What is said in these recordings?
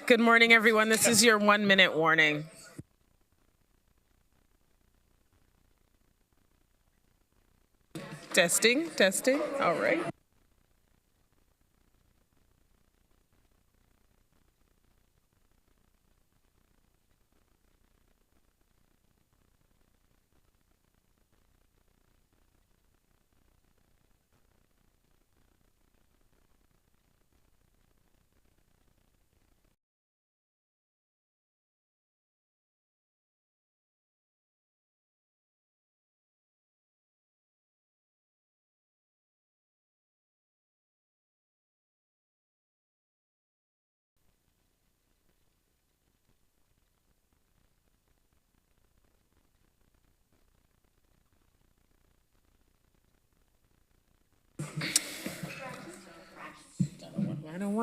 Good morning, everyone. This is your 1-minute warning. Testing. All right.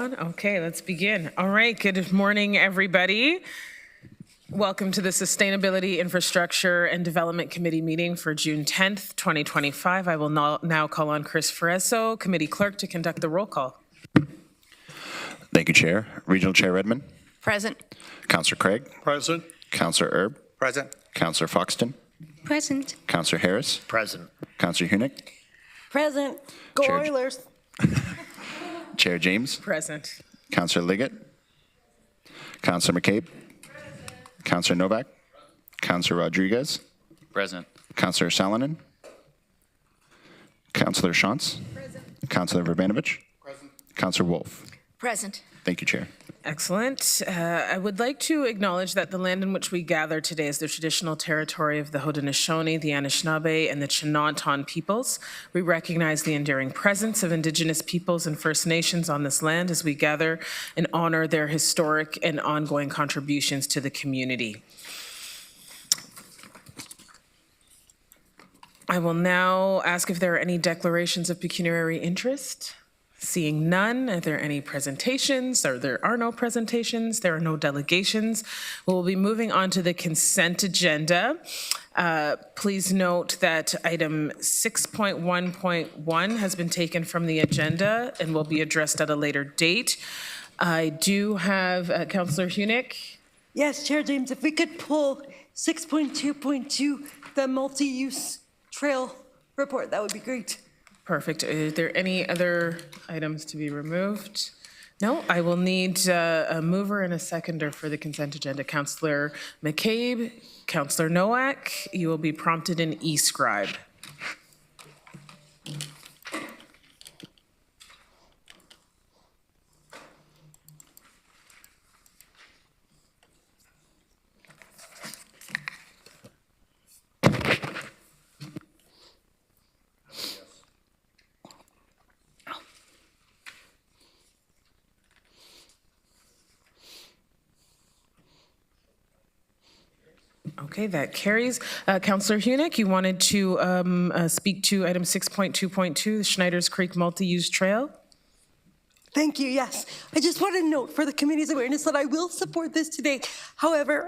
Okay, let's begin. All right, good morning, everybody. Welcome to the Sustainability, Infrastructure and Development Committee meeting for June 10th, 2025. I will now call on Chris Ferreso, Committee Clerk, to conduct the roll call. Thank you, Chair. Regional Chair Redmond. Present. Councillor Craig. Present. Councillor Erb. Present. Councillor Foxton. Present. Councillor Harris. Present. Councillor Hunick. Present. Go Chair Oilers. Chair James. Present. Councillor Liggett. Councillor McCabe. Councillor Novak. Councillor Rodriguez. Present. Councillor Salonen. Councillor Shantz. Present. Councillor Verbanovich. Present. Councillor Wolf. Present. Thank you, Chair. Excellent. I would like to acknowledge that the land in which we gather today is the traditional territory of the Haudenosaunee, the Anishinaabe, and the Chinanton peoples. We recognize the enduring presence of Indigenous peoples and First Nations on this land as we gather and honor their historic and ongoing contributions to the community. I will now ask if there are any declarations of pecuniary interest. Seeing none, are there any presentations? There are no presentations. There are no delegations. We'll be moving on to the consent agenda. Please note that item 6.1.1 has been taken from the agenda and will be addressed at a later date. I do have Councillor Hunick. Yes, Chair James, if we could pull 6.2.2, the multi-use trail report, that would be great. Perfect. Are there any other items to be removed? No, I will need a mover and a seconder for the consent agenda. Councillor McCabe, Councillor Nowak, you will be prompted in e-scribe. Okay, that carries. Councillor Hunick, you wanted to speak to item 6.2.2, the Schneider's Creek Multi-Use Trail? Thank you, yes. I just want to note for the committee's awareness that I will support this today. However,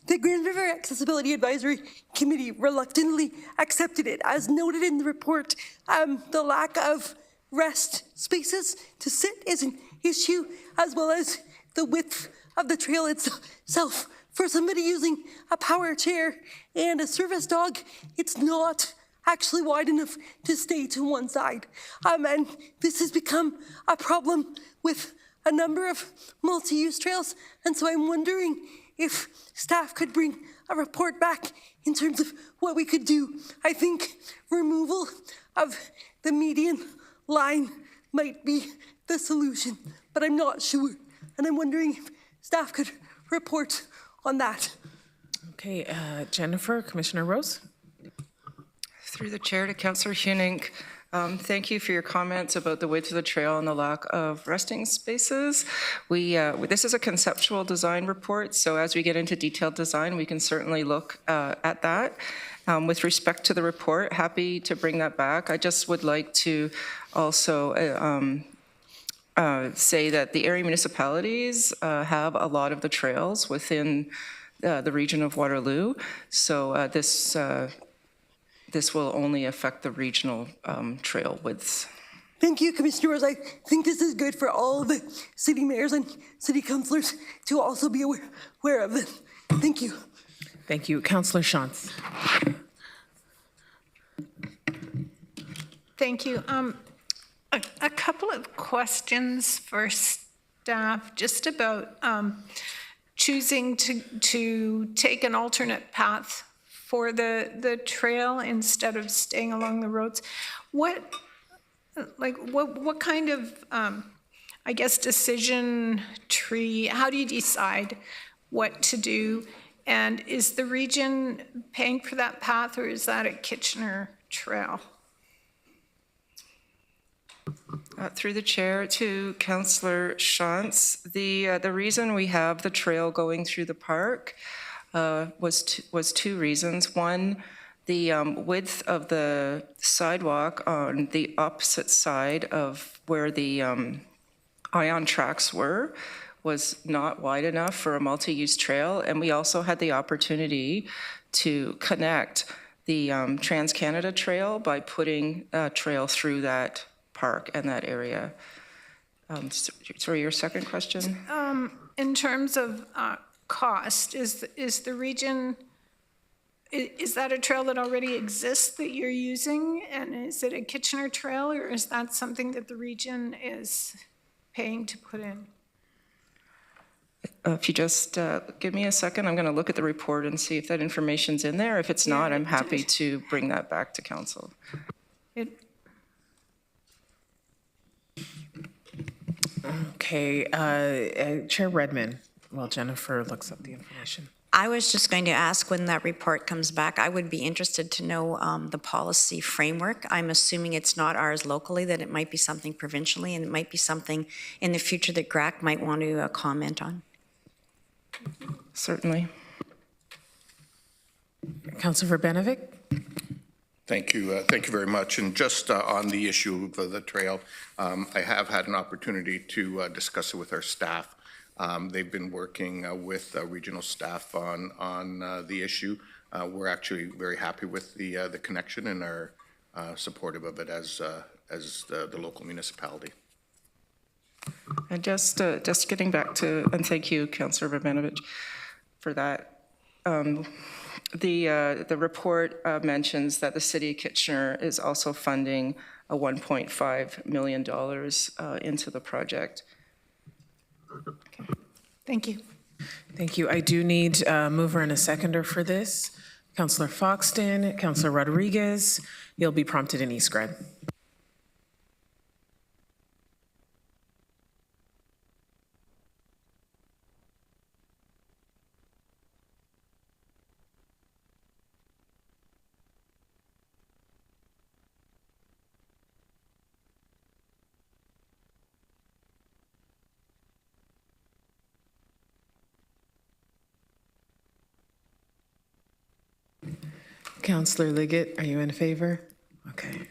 the Grand River Accessibility Advisory Committee reluctantly accepted it. As noted in the report, the lack of rest spaces to sit is an issue, as well as the width of the trail itself. For somebody using a power chair and a service dog, it's not actually wide enough to stay to one side. And this has become a problem with a number of multi-use trails. And so I'm wondering if staff could bring a report back in terms of what we could do. I think removal of the median line might be the solution, but I'm not sure. And I'm wondering if staff could report on that. Okay, Jennifer, Commissioner Rose. Through the chair to Councillor Hunick, thank you for your comments about the width of the trail and the lack of resting spaces. This is a conceptual design report, so as we get into detailed design, we can certainly look at that. With respect to the report, happy to bring that back. I just would like to also say that the area municipalities have a lot of the trails within the region of Waterloo, so this will only affect the regional trail widths. Thank you, Commissioners. I think this is good for all the city mayors and city councilors to also be aware of this. Thank you. Thank you. Councillor Shantz. Thank you. A couple of questions for staff, just about choosing to take an alternate path for the trail instead of staying along the roads. What kind of, I guess, decision tree, how do you decide what to do? And is the region paying for that path, or is that a Kitchener trail? Through the chair to Councillor Shantz, the reason we have the trail going through the park was two reasons. One, the width of the sidewalk on the opposite side of where the ion tracks were was not wide enough for a multi-use trail, and we also had the opportunity to connect the Trans-Canada Trail by putting a trail through that park and that area. Sorry, your second question? In terms of cost, is the region, is that a trail that already exists that you're using? And is it a Kitchener trail, or is that something that the region is paying to put in? If you just give me a second, I'm going to look at the report and see if that information's in there. If it's not, I'm happy to bring that back to council. Okay, Chair Redmond, while Jennifer looks up the information. I was just going to ask, when that report comes back, I would be interested to know the policy framework. I'm assuming it's not ours locally, that it might be something provincially, and it might be something in the future that GRAC might want to comment on. Certainly. Councillor Verbanovic? Thank you very much. And just on the issue of the trail, I have had an opportunity to discuss it with our staff. They've been working with regional staff on the issue. We're actually very happy with the connection and are supportive of it as the local municipality. And just getting back to, and thank you, Councillor Verbanovic, for that. The report mentions that the City of Kitchener is also funding a $1.5 million into the project. Okay. Thank you. Thank you. I do need a mover and a seconder for this. Councillor Foxton, Councillor Rodriguez, you'll be prompted in East Gred. Councillor Liggett, are you in favor? Okay.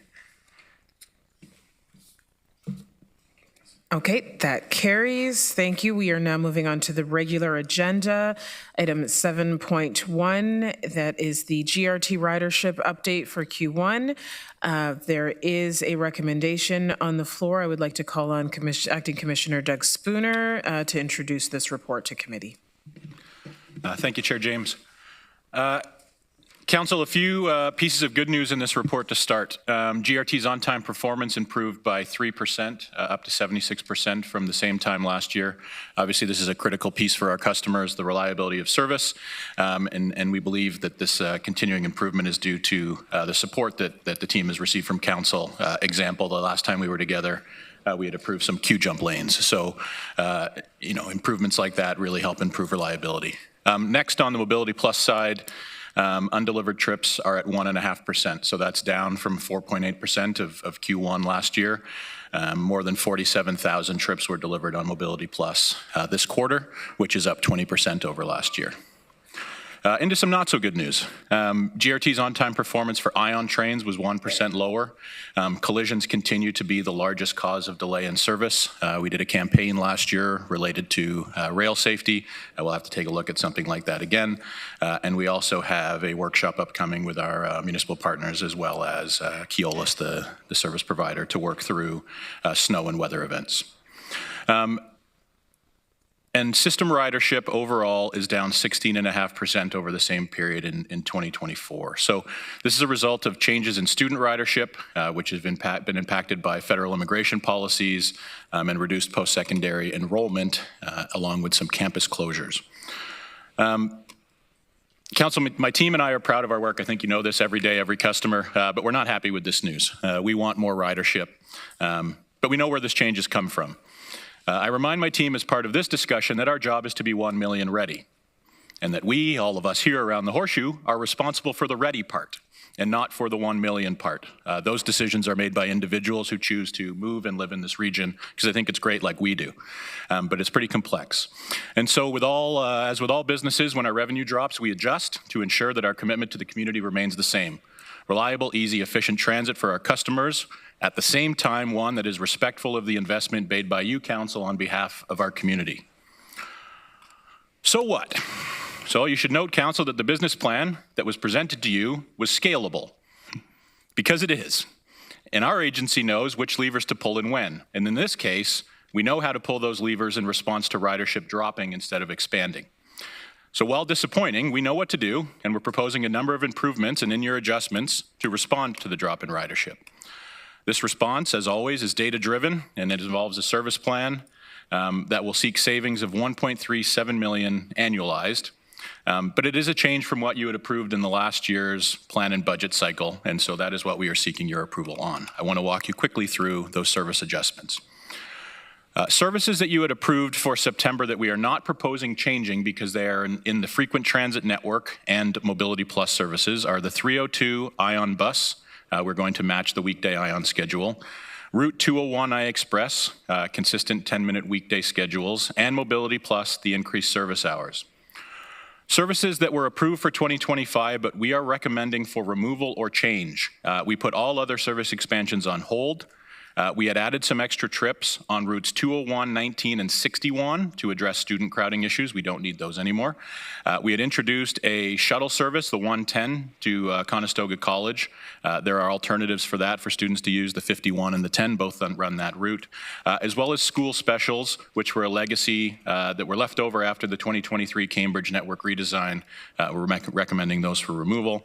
Okay, that carries. Thank you. We are now moving on to the regular agenda. Item 7.1, that is the GRT ridership update for Q1. There is a recommendation on the floor. I would like to call on Acting Commissioner Doug Spooner to introduce this report to committee. Thank you, Chair James. Council, a few pieces of good news in this report to start. GRT's on-time performance improved by 3%, up to 76% from the same time last year. Obviously, this is a critical piece for our customers, the reliability of service, and we believe that this continuing improvement is due to the support that the team has received from Council. Example, the last time we were together, we had approved some queue jump lanes. So, improvements like that really help improve reliability. Next, on the Mobility Plus side, undelivered trips are at 1.5%, so that's down from 4.8% of Q1 last year. More than 47,000 trips were delivered on Mobility Plus this quarter, which is up 20% over last year. Into some not so good news. GRT's on-time performance for ION trains was 1% lower. Collisions continue to be the largest cause of delay in service. We did a campaign last year related to rail safety. We'll have to take a look at something like that again. And we also have a workshop upcoming with our municipal partners as well as Keolis, the service provider, to work through snow and weather events. And system ridership overall is down 16.5% over the same period in 2024. So this is a result of changes in student ridership, which has been impacted by federal immigration policies and reduced post-secondary enrollment, along with some campus closures. Council, my team and I are proud of our work. I think you know this every day, every customer, but we're not happy with this news. We want more ridership, but we know where this change has come from. I remind my team as part of this discussion that our job is to be 1 million ready, and that we, all of us here around the horseshoe, are responsible for the ready part and not for the 1 million part. Those decisions are made by individuals who choose to move and live in this region because I think it's great like we do, but it's pretty complex. And so as with all businesses, when our revenue drops, we adjust to ensure that our commitment to the community remains the same. Reliable, easy, efficient transit for our customers, at the same time, one that is respectful of the investment made by you, Council, on behalf of our community. So what? So you should note, Council, that the business plan that was presented to you was scalable, because it is. And our agency knows which levers to pull and when. And in this case, we know how to pull those levers in response to ridership dropping instead of expanding. So while disappointing, we know what to do, and we're proposing a number of improvements and in-year adjustments to respond to the drop in ridership. This response, as always, is data-driven, and it involves a service plan that will seek savings of $1.37 million annualized. But it is a change from what you had approved in the last year's plan and budget cycle, and so that is what we are seeking your approval on. I want to walk you quickly through those service adjustments. Services that you had approved for September that we are not proposing changing because they are in the frequent transit network and Mobility Plus services are the 302 ION bus. We're going to match the weekday ION schedule. Route 201 I Express, consistent 10-minute weekday schedules, and Mobility Plus, the increased service hours. Services that were approved for 2025, but we are recommending for removal or change. We put all other service expansions on hold. We had added some extra trips on routes 201, 19, and 61 to address student crowding issues. We don't need those anymore. We had introduced a shuttle service, the 110, to Conestoga College. There are alternatives for that for students to use. The 51 and the 10 both run that route, as well as school specials, which were a legacy that were left over after the 2023 Cambridge network redesign. We're recommending those for removal.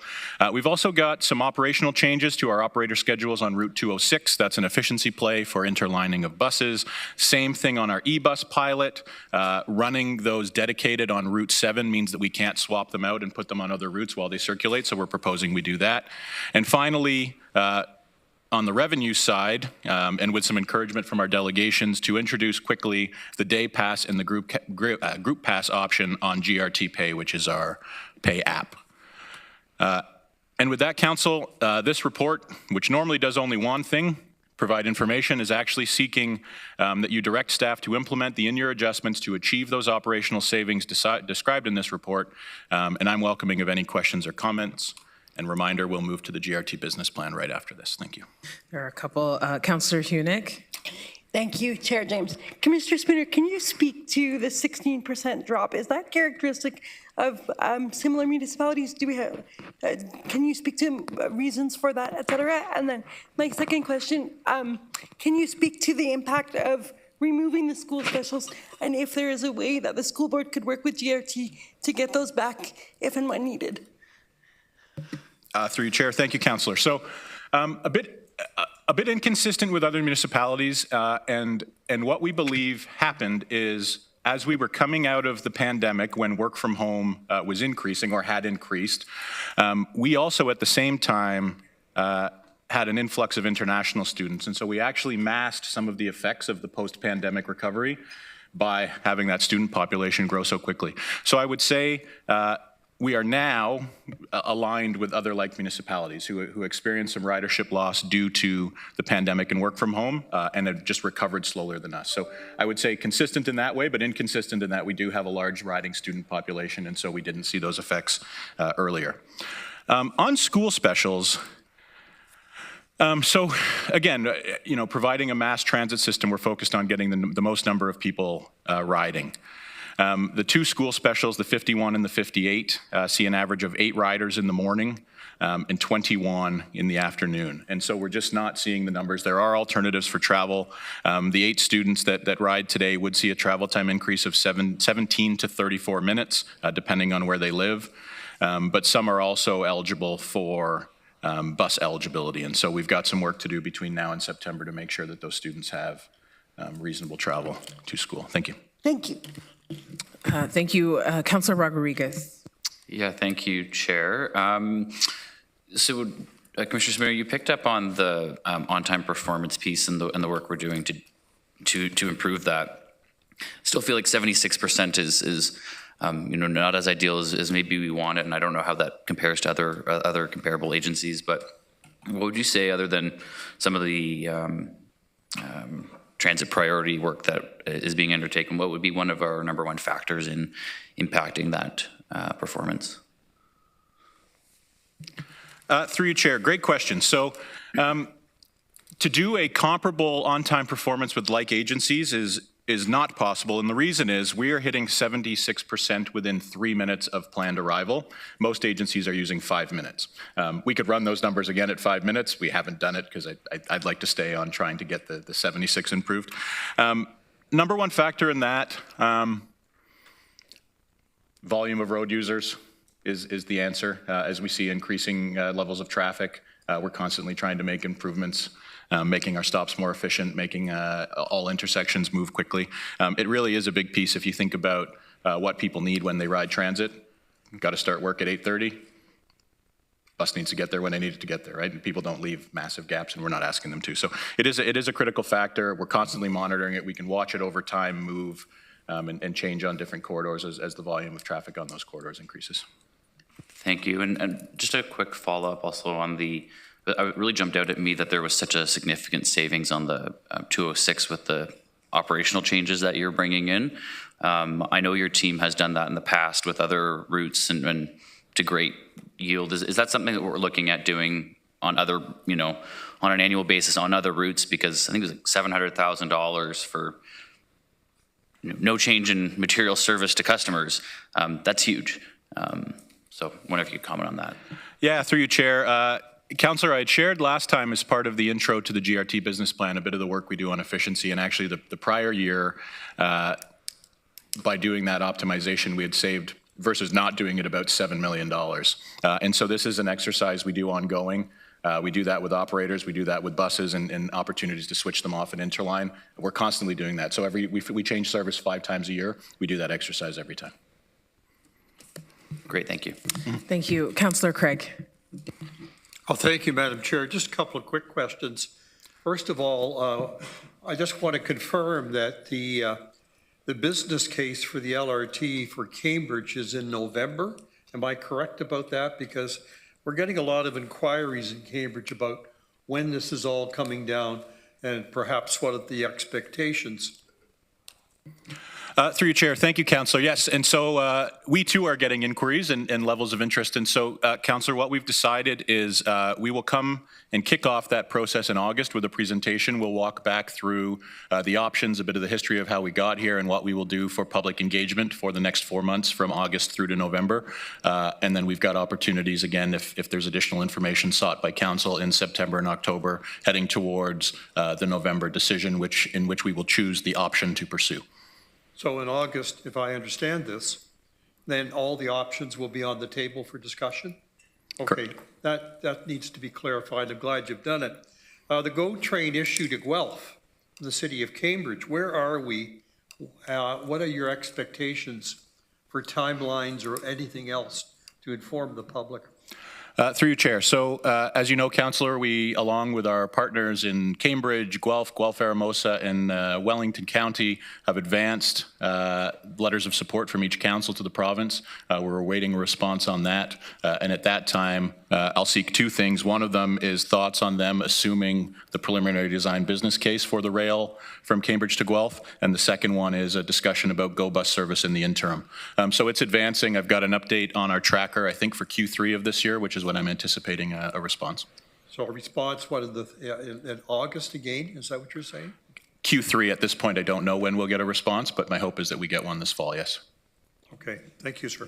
We've also got some operational changes to our operator schedules on Route 206. That's an efficiency play for interlining of buses. Same thing on our e-bus pilot. Running those dedicated on Route 7 means that we can't swap them out and put them on other routes while they circulate, so we're proposing we do that. And finally, on the revenue side, and with some encouragement from our delegations, to introduce quickly the day pass and the group pass option on GRT Pay, which is our pay app. And with that, Council, this report, which normally does only one thing, provide information, is actually seeking that you direct staff to implement the in-year adjustments to achieve those operational savings described in this report. And I'm welcoming of any questions or comments. And reminder, we'll move to the GRT business plan right after this. Thank you. There are a couple. Councillor Hunick. Thank you, Chair James. Commissioner Spooner, can you speak to the 16% drop? Is that characteristic of similar municipalities? Do we have? Can you speak to reasons for that, et cetera? And then my second question, can you speak to the impact of removing the school specials, and if there is a way that the school board could work with GRT to get those back if and when needed? Through you, Chair. Thank you, Councillor. So a bit inconsistent with other municipalities, and what we believe happened is as we were coming out of the pandemic when work from home was increasing or had increased, we also at the same time had an influx of international students. And so we actually masked some of the effects of the post-pandemic recovery by having that student population grow so quickly. So I would say we are now aligned with other like municipalities who experienced some ridership loss due to the pandemic and work from home and have just recovered slower than us. So I would say consistent in that way, but inconsistent in that we do have a large riding student population, and so we didn't see those effects earlier. On school specials, so again, providing a mass transit system, we're focused on getting the most number of people riding. The two school specials, the 51 and the 58, see an average of 8 riders in the morning and 21 in the afternoon. And so we're just not seeing the numbers. There are alternatives for travel. The 8 students that ride today would see a travel time increase of 17 to 34 minutes, depending on where they live. But some are also eligible for bus eligibility. And so we've got some work to do between now and September to make sure that those students have reasonable travel to school. Thank you. Thank you. Thank you. Councillor Rodriguez. Yeah, thank you, Chair. So, Commissioner Smear, you picked up on the on-time performance piece and the work we're doing to improve that. Still feel like 76% is not as ideal as maybe we want it, and I don't know how that compares to other comparable agencies. But what would you say, other than some of the transit priority work that is being undertaken, what would be one of our number one factors in impacting that performance? Through you, Chair, great question. So to do a comparable on-time performance with like agencies is not possible, and the reason is we are hitting 76% within 3 minutes of planned arrival. Most agencies are using 5 minutes. We could run those numbers again at 5 minutes. We haven't done it because I'd like to stay on trying to get the 76 improved. Number one factor in that, volume of road users is the answer. As we see increasing levels of traffic, we're constantly trying to make improvements, making our stops more efficient, making all intersections move quickly. It really is a big piece if you think about what people need when they ride transit. Got to start work at 8:30. Bus needs to get there when they need it to get there, right? And people don't leave massive gaps, and we're not asking them to. So it is a critical factor. We're constantly monitoring it. We can watch it over time move and change on different corridors as the volume of traffic on those corridors increases. Thank you. And just a quick follow-up also on it really jumped out at me that there was such a significant savings on the 206 with the operational changes that you're bringing in. I know your team has done that in the past with other routes and to great yield. Is that something that we're looking at doing on other, on an annual basis on other routes? Because I think it was like $700,000 for no change in material service to customers. That's huge. So I wonder if you could comment on that. Yeah, through you, Chair. Councillor, I had shared last time as part of the intro to the GRT business plan a bit of the work we do on efficiency, and actually the prior year, by doing that optimization, we had saved, versus not doing it, about $7 million. And so this is an exercise we do ongoing. We do that with operators, we do that with buses and opportunities to switch them off and interline. We're constantly doing that. So we change service 5 times a year. We do that exercise every time. Great, thank you. Thank you. Councillor Craig. Oh, thank you, Madam Chair. Just a couple of quick questions. First of all, I just want to confirm that the business case for the LRT for Cambridge is in November. Am I correct about that? Because we're getting a lot of inquiries in Cambridge about when this is all coming down and perhaps what are the expectations. Through your chair, thank you, Councillor. Yes, and so we too are getting inquiries and levels of interest. And so, Councillor, what we've decided is we will come and kick off that process in August with a presentation. We'll walk back through the options, a bit of the history of how we got here and what we will do for public engagement for the next 4 months from August through to November. And then we've got opportunities, again, if there's additional information sought by Council in September and October, heading towards the November decision, in which we will choose the option to pursue. So in August, if I understand this, then all the options will be on the table for discussion? Okay, that needs to be clarified. I'm glad you've done it. The GO train issue to Guelph, the city of Cambridge, where are we? What are your expectations for timelines or anything else to inform the public? Through you, Chair. So, as you know, Councillor, we, along with our partners in Cambridge, Guelph, Aramosa, and Wellington County, have advanced letters of support from each council to the province. We're awaiting a response on that. And at that time, I'll seek two things. One of them is thoughts on them assuming the preliminary design business case for the rail from Cambridge to Guelph. And the second one is a discussion about GO bus service in the interim. So it's advancing. I've got an update on our tracker, I think, for Q3 of this year, which is when I'm anticipating a response. So a response, what, in August again? Is that what you're saying? Q3 at this point, I don't know when we'll get a response, but my hope is that we get one this fall, yes. Okay, thank you, sir.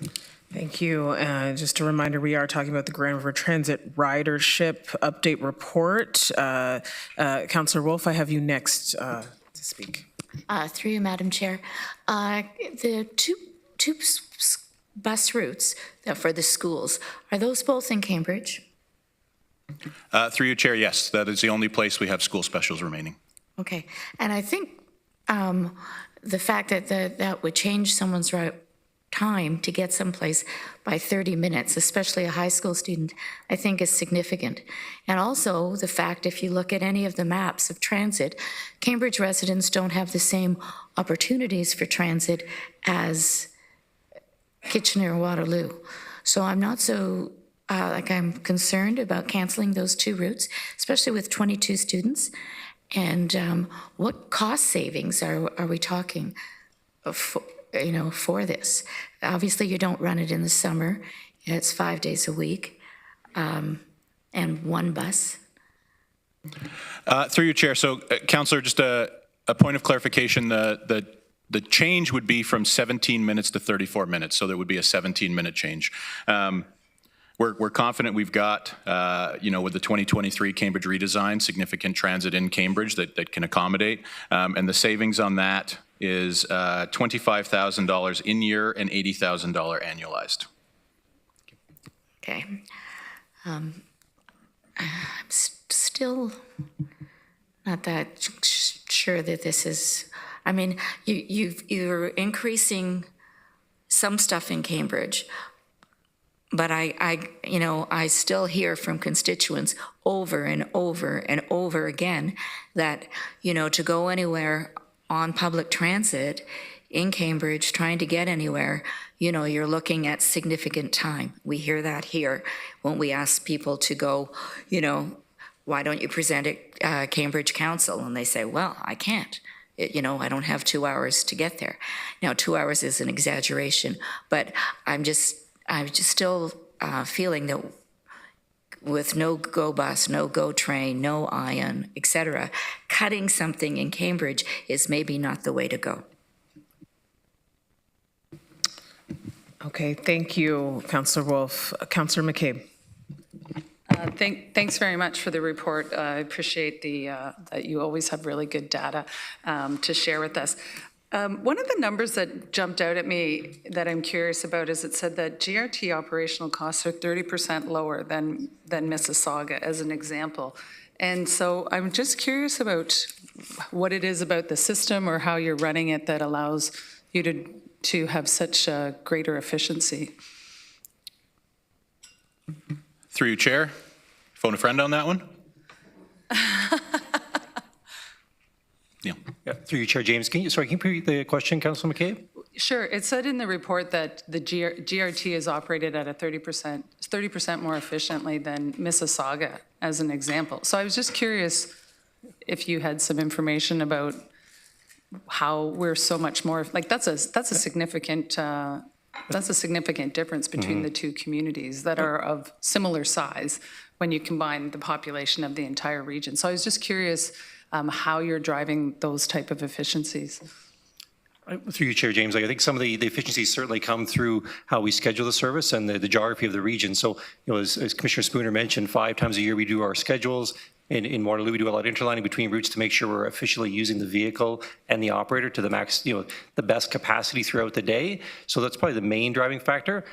Thank you. Just a reminder, we are talking about the Grand River Transit ridership update report. Councillor Wolf, I have you next to speak. Through you, Madam Chair. The two bus routes for the schools, are those both in Cambridge? Through you, Chair, yes. That is the only place we have school specials remaining. Okay. And I think the fact that that would change someone's time to get someplace by 30 minutes, especially a high school student, I think is significant. And also the fact, if you look at any of the maps of transit, Cambridge residents don't have the same opportunities for transit as Kitchener and Waterloo. So I'm not so, I'm concerned about canceling those two routes, especially with 22 students. And what cost savings are we talking for this? Obviously, you don't run it in the summer. It's 5 days a week and one bus. Through you, Chair. So, Councillor, just a point of clarification. The change would be from 17 minutes to 34 minutes, so there would be a 17-minute change. We're confident we've got, with the 2023 Cambridge redesign, significant transit in Cambridge that can accommodate. And the savings on that is $25,000 in year and $80,000 annualized. Okay. I'm still not that sure that this is, I mean, you're increasing some stuff in Cambridge, but I still hear from constituents over and over and over again that, to go anywhere on public transit in Cambridge, trying to get anywhere, you're looking at significant time. We hear that here when we ask people to go, why don't you present at Cambridge Council? And they say, well, I can't. I don't have 2 hours to get there. Now, 2 hours is an exaggeration, but I'm just still feeling that with no GO bus, no GO train, no ION, etc., cutting something in Cambridge is maybe not the way to go. Okay, thank you, Councillor Wolf. Councillor McCabe. Thanks very much for the report. I appreciate that you always have really good data to share with us. One of the numbers that jumped out at me that I'm curious about is it said that GRT operational costs are 30% lower than Mississauga, as an example. And so I'm just curious about what it is about the system or how you're running it that allows you to have such greater efficiency. Through you, Chair. Phone a friend on that one. Yeah. Through you, Chair James. Can you repeat the question, Councillor McCabe? Sure. It said in the report that the GRT is operated at a 30% more efficiently than Mississauga, as an example. So I was just curious if you had some information about how we're so much more, like that's a significant difference between the two communities that are of similar size when you combine the population of the entire region. So I was just curious how you're driving those type of efficiencies. Through you, Chair James, I think some of the efficiencies certainly come through how we schedule the service and the geography of the region. So, as Commissioner Spooner mentioned, 5 times a year we do our schedules. In Waterloo, we do a lot of interlining between routes to make sure we're efficiently using the vehicle and the operator to the max, the best capacity throughout the day. So that's probably the main driving factor.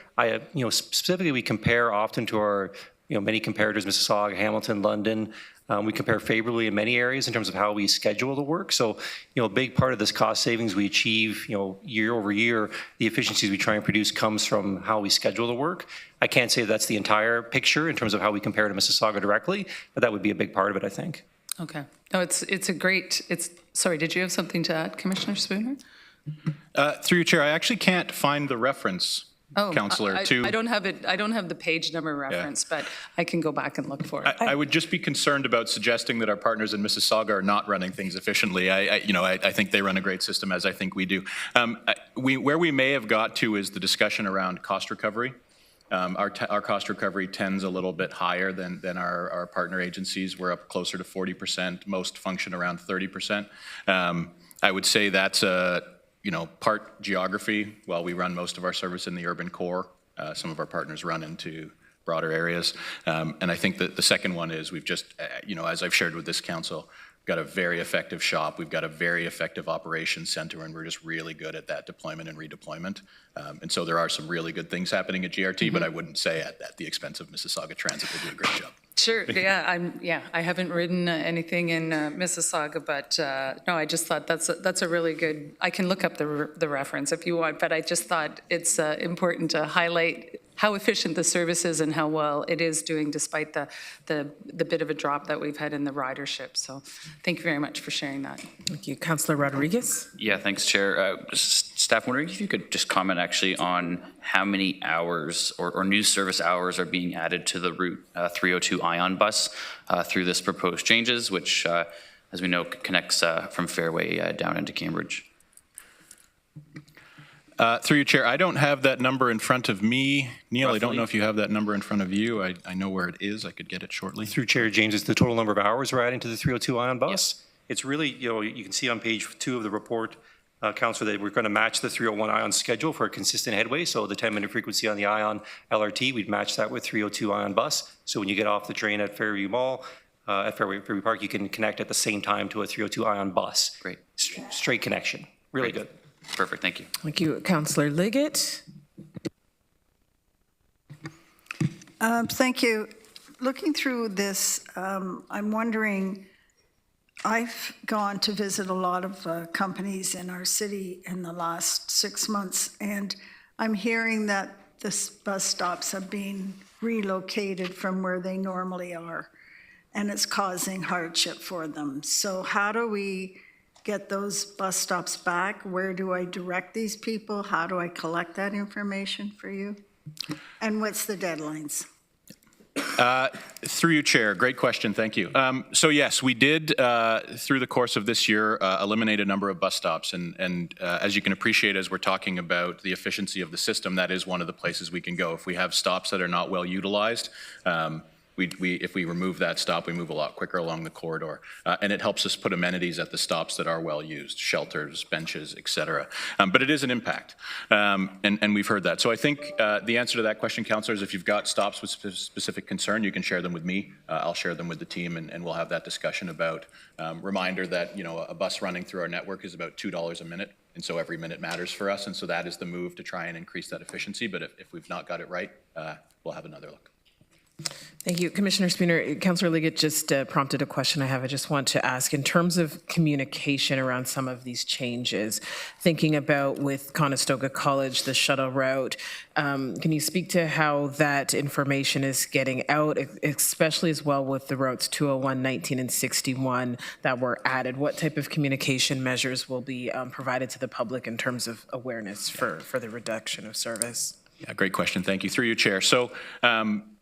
Specifically, we compare often to our, many comparators, Mississauga, Hamilton, London, We compare favorably in many areas in terms of how we schedule the work. So, a big part of this cost savings we achieve, year over year, the efficiencies we try and produce comes from how we schedule the work. I can't say that's the entire picture in terms of how we compare to Mississauga directly, but that would be a big part of it, I think. Okay. No, it's a great, sorry, did you have something to add, Commissioner Spooner? Through you, Chair, I actually can't find the reference, Councillor, I don't have it. I don't have the page number reference, but I can go back and look for it. I would just be concerned about suggesting that our partners in Mississauga are not running things efficiently. I think they run a great system, as I think we do. Where we may have got to is the discussion around cost recovery. Our cost recovery tends a little bit higher than our partner agencies. We're up closer to 40%. Most function around 30%. I would say that's part geography. While we run most of our service in the urban core, some of our partners run into broader areas. And I think that the second one is we've just, as I've shared with this council, we've got a very effective shop. We've got a very effective operations center, and we're just really good at that deployment and redeployment. And so there are some really good things happening at GRT, but I wouldn't say at the expense of Mississauga Transit. They do a great job. Sure. Yeah, I haven't ridden anything in Mississauga, but no, I just thought that's a really good. I can look up the reference if you want, but I just thought it's important to highlight how efficient the service is and how well it is doing despite the bit of a drop that we've had in the ridership. So thank you very much for sharing that. Thank you. Councillor Rodriguez. Yeah, thanks, Chair. Staff, wondering if you could just comment actually on how many hours or new service hours are being added to the Route 302 Ion bus through this proposed changes, which, as we know, connects from Fairway down into Cambridge. Through you, Chair, I don't have that number in front of me. Neil, I don't know if you have that number in front of you. I know where it is. I could get it shortly. Through Chair James, it's the total number of hours we're adding to the 302 Ion bus. Yes. It's really, you can see on page 2 of the report, Councillor, that we're going to match the 301 Ion schedule for a consistent headway. So the 10-minute frequency on the Ion LRT, we'd match that with 302 Ion bus. So when you get off the train at Fairview Mall, at Fairway Park, you can connect at the same time to a 302 Ion bus. Great. Straight connection. Really good. Perfect, thank you. Thank you. Councillor Liggett. Thank you. Looking through this, I'm wondering, I've gone to visit a lot of companies in our city in the last 6 months, and I'm hearing that the bus stops have been relocated from where they normally are, and it's causing hardship for them. So how do we get those bus stops back? Where do I direct these people? How do I collect that information for you? And what's the deadlines? Through you, Chair. Great question. Thank you. So yes, we did, through the course of this year, eliminate a number of bus stops. And as you can appreciate, as we're talking about the efficiency of the system, that is one of the places we can go. If we have stops that are not well utilized, if we remove that stop, we move a lot quicker along the corridor. And it helps us put amenities at the stops that are well used, shelters, benches, et cetera. But it is an impact, and we've heard that. So I think the answer to that question, Councillor, is if you've got stops with specific concern, you can share them with me. I'll share them with the team, and we'll have that discussion about, reminder that, a bus running through our network is about $2 a minute. And so every minute matters for us. And so that is the move to try and increase that efficiency. But if we've not got it right, we'll have another look. Thank you. Commissioner Spooner, Councillor Liggett just prompted a question I have. I just want to ask, in terms of communication around some of these changes, thinking about with Conestoga College, the shuttle route, can you speak to how that information is getting out, especially as well with the routes 201, 19, and 61 that were added? What type of communication measures will be provided to the public in terms of awareness for the reduction of service? Yeah, great question. Thank you. Through you, Chair. So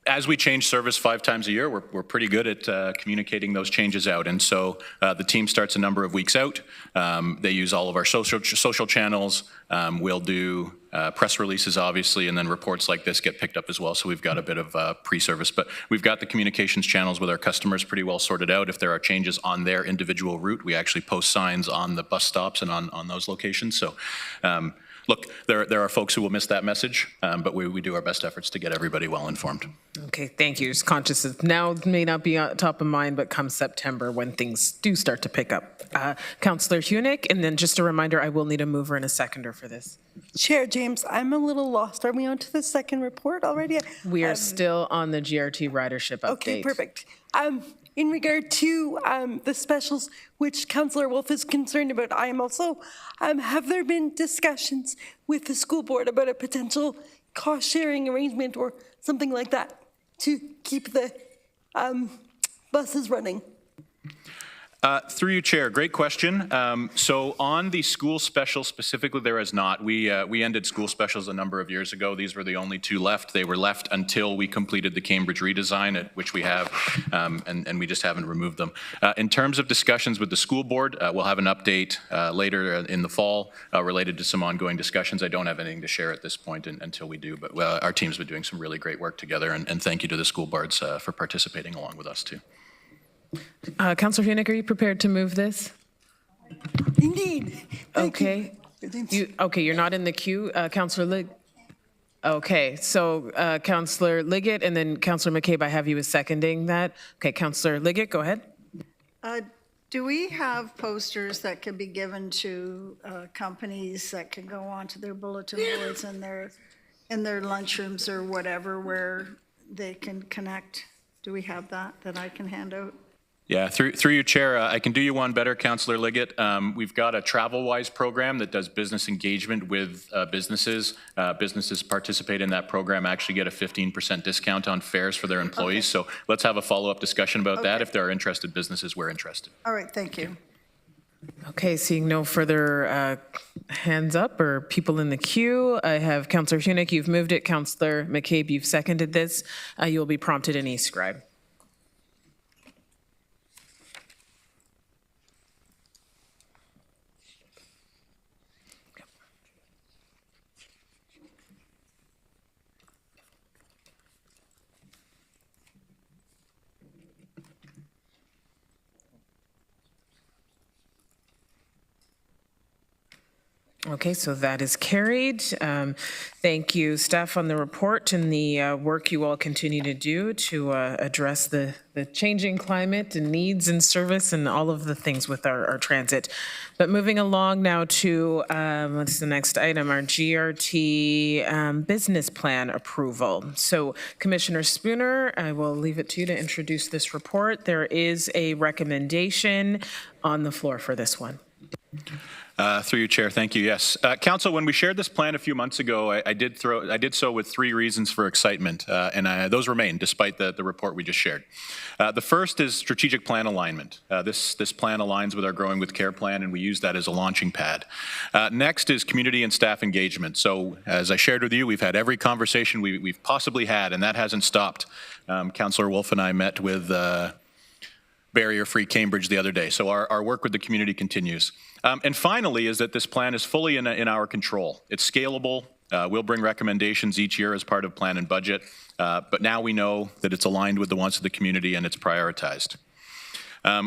as we change service 5 times a year, we're pretty good at communicating those changes out. And so the team starts a number of weeks out. They use all of our social channels. We'll do press releases, obviously, and then reports like this get picked up as well. So we've got a bit of pre-service. But we've got the communications channels with our customers pretty well sorted out. If there are changes on their individual route, we actually post signs on the bus stops and on those locations. So look, there are folks who will miss that message, but we do our best efforts to get everybody well informed. Okay, thank you. Just conscious of now may not be on top of mind, but come September when things do start to pick up. Councillor Hunick, and then just a reminder, I will need a mover and a seconder for this. Chair James, I'm a little lost. Are we on to the second report already? We are still on the GRT ridership update. Okay, perfect. in regard to the specials, which Councillor Wolf is concerned about, I am also, have there been discussions with the school board about a potential cost-sharing arrangement or something like that to keep the buses running? Through you, Chair, great question. So on the school special specifically, there is not. We ended school specials a number of years ago. These were the only two left. They were left until we completed the Cambridge redesign, which we have, and we just haven't removed them. In terms of discussions with the school board, we'll have an update later in the fall related to some ongoing discussions. I don't have anything to share at this point until we do, but our team's been doing some really great work together, and thank you to the school boards for participating along with us too. Councillor Hunick, are you prepared to move this? Indeed. Okay. You're not in the queue. Councillor Lig. Okay, so Councillor Liggett and then Councillor McCabe, I have you as seconding that. Okay, Councillor Liggett, go ahead. Do we have posters that can be given to companies that can go onto their bulletin boards in their lunchrooms or whatever where they can connect? Do we have that I can hand out? Yeah, through you, Chair, I can do you one better, Councillor Liggett. We've got a TravelWise program that does business engagement with businesses. Businesses participate in that program actually get a 15% discount on fares for their employees. Okay. So let's have a follow-up discussion about that. If there are interested businesses, we're interested. All right, thank you. Okay, seeing no further hands up or people in the queue, I have Councillor Hunick, you've moved it. Councillor McCabe, you've seconded this. You'll be prompted in e-scribe. Okay, so that is carried. Thank you, staff, on the report and the work you all continue to do to address the changing climate and needs and service and all of the things with our transit. But moving along now to, what's the next item, our GRT business plan approval. So Commissioner Spooner, I will leave it to you to introduce this report. There is a recommendation on the floor for this one. Through you, Chair, thank you. Yes, Council. When we shared this plan a few months ago, I did so with 3 reasons for excitement, and those remain despite the report we just shared. The first is strategic plan alignment. This plan aligns with our Growing with Care plan, and we use that as a launching pad. Next is community and staff engagement. So, as I shared with you, we've had every conversation we've possibly had, and that hasn't stopped. Councillor Wolf and I met with barrier-free Cambridge the other day. So our work with the community continues. And finally is that this plan is fully in our control. It's scalable. We'll bring recommendations each year as part of plan and budget. But now we know that it's aligned with the wants of the community and it's prioritized.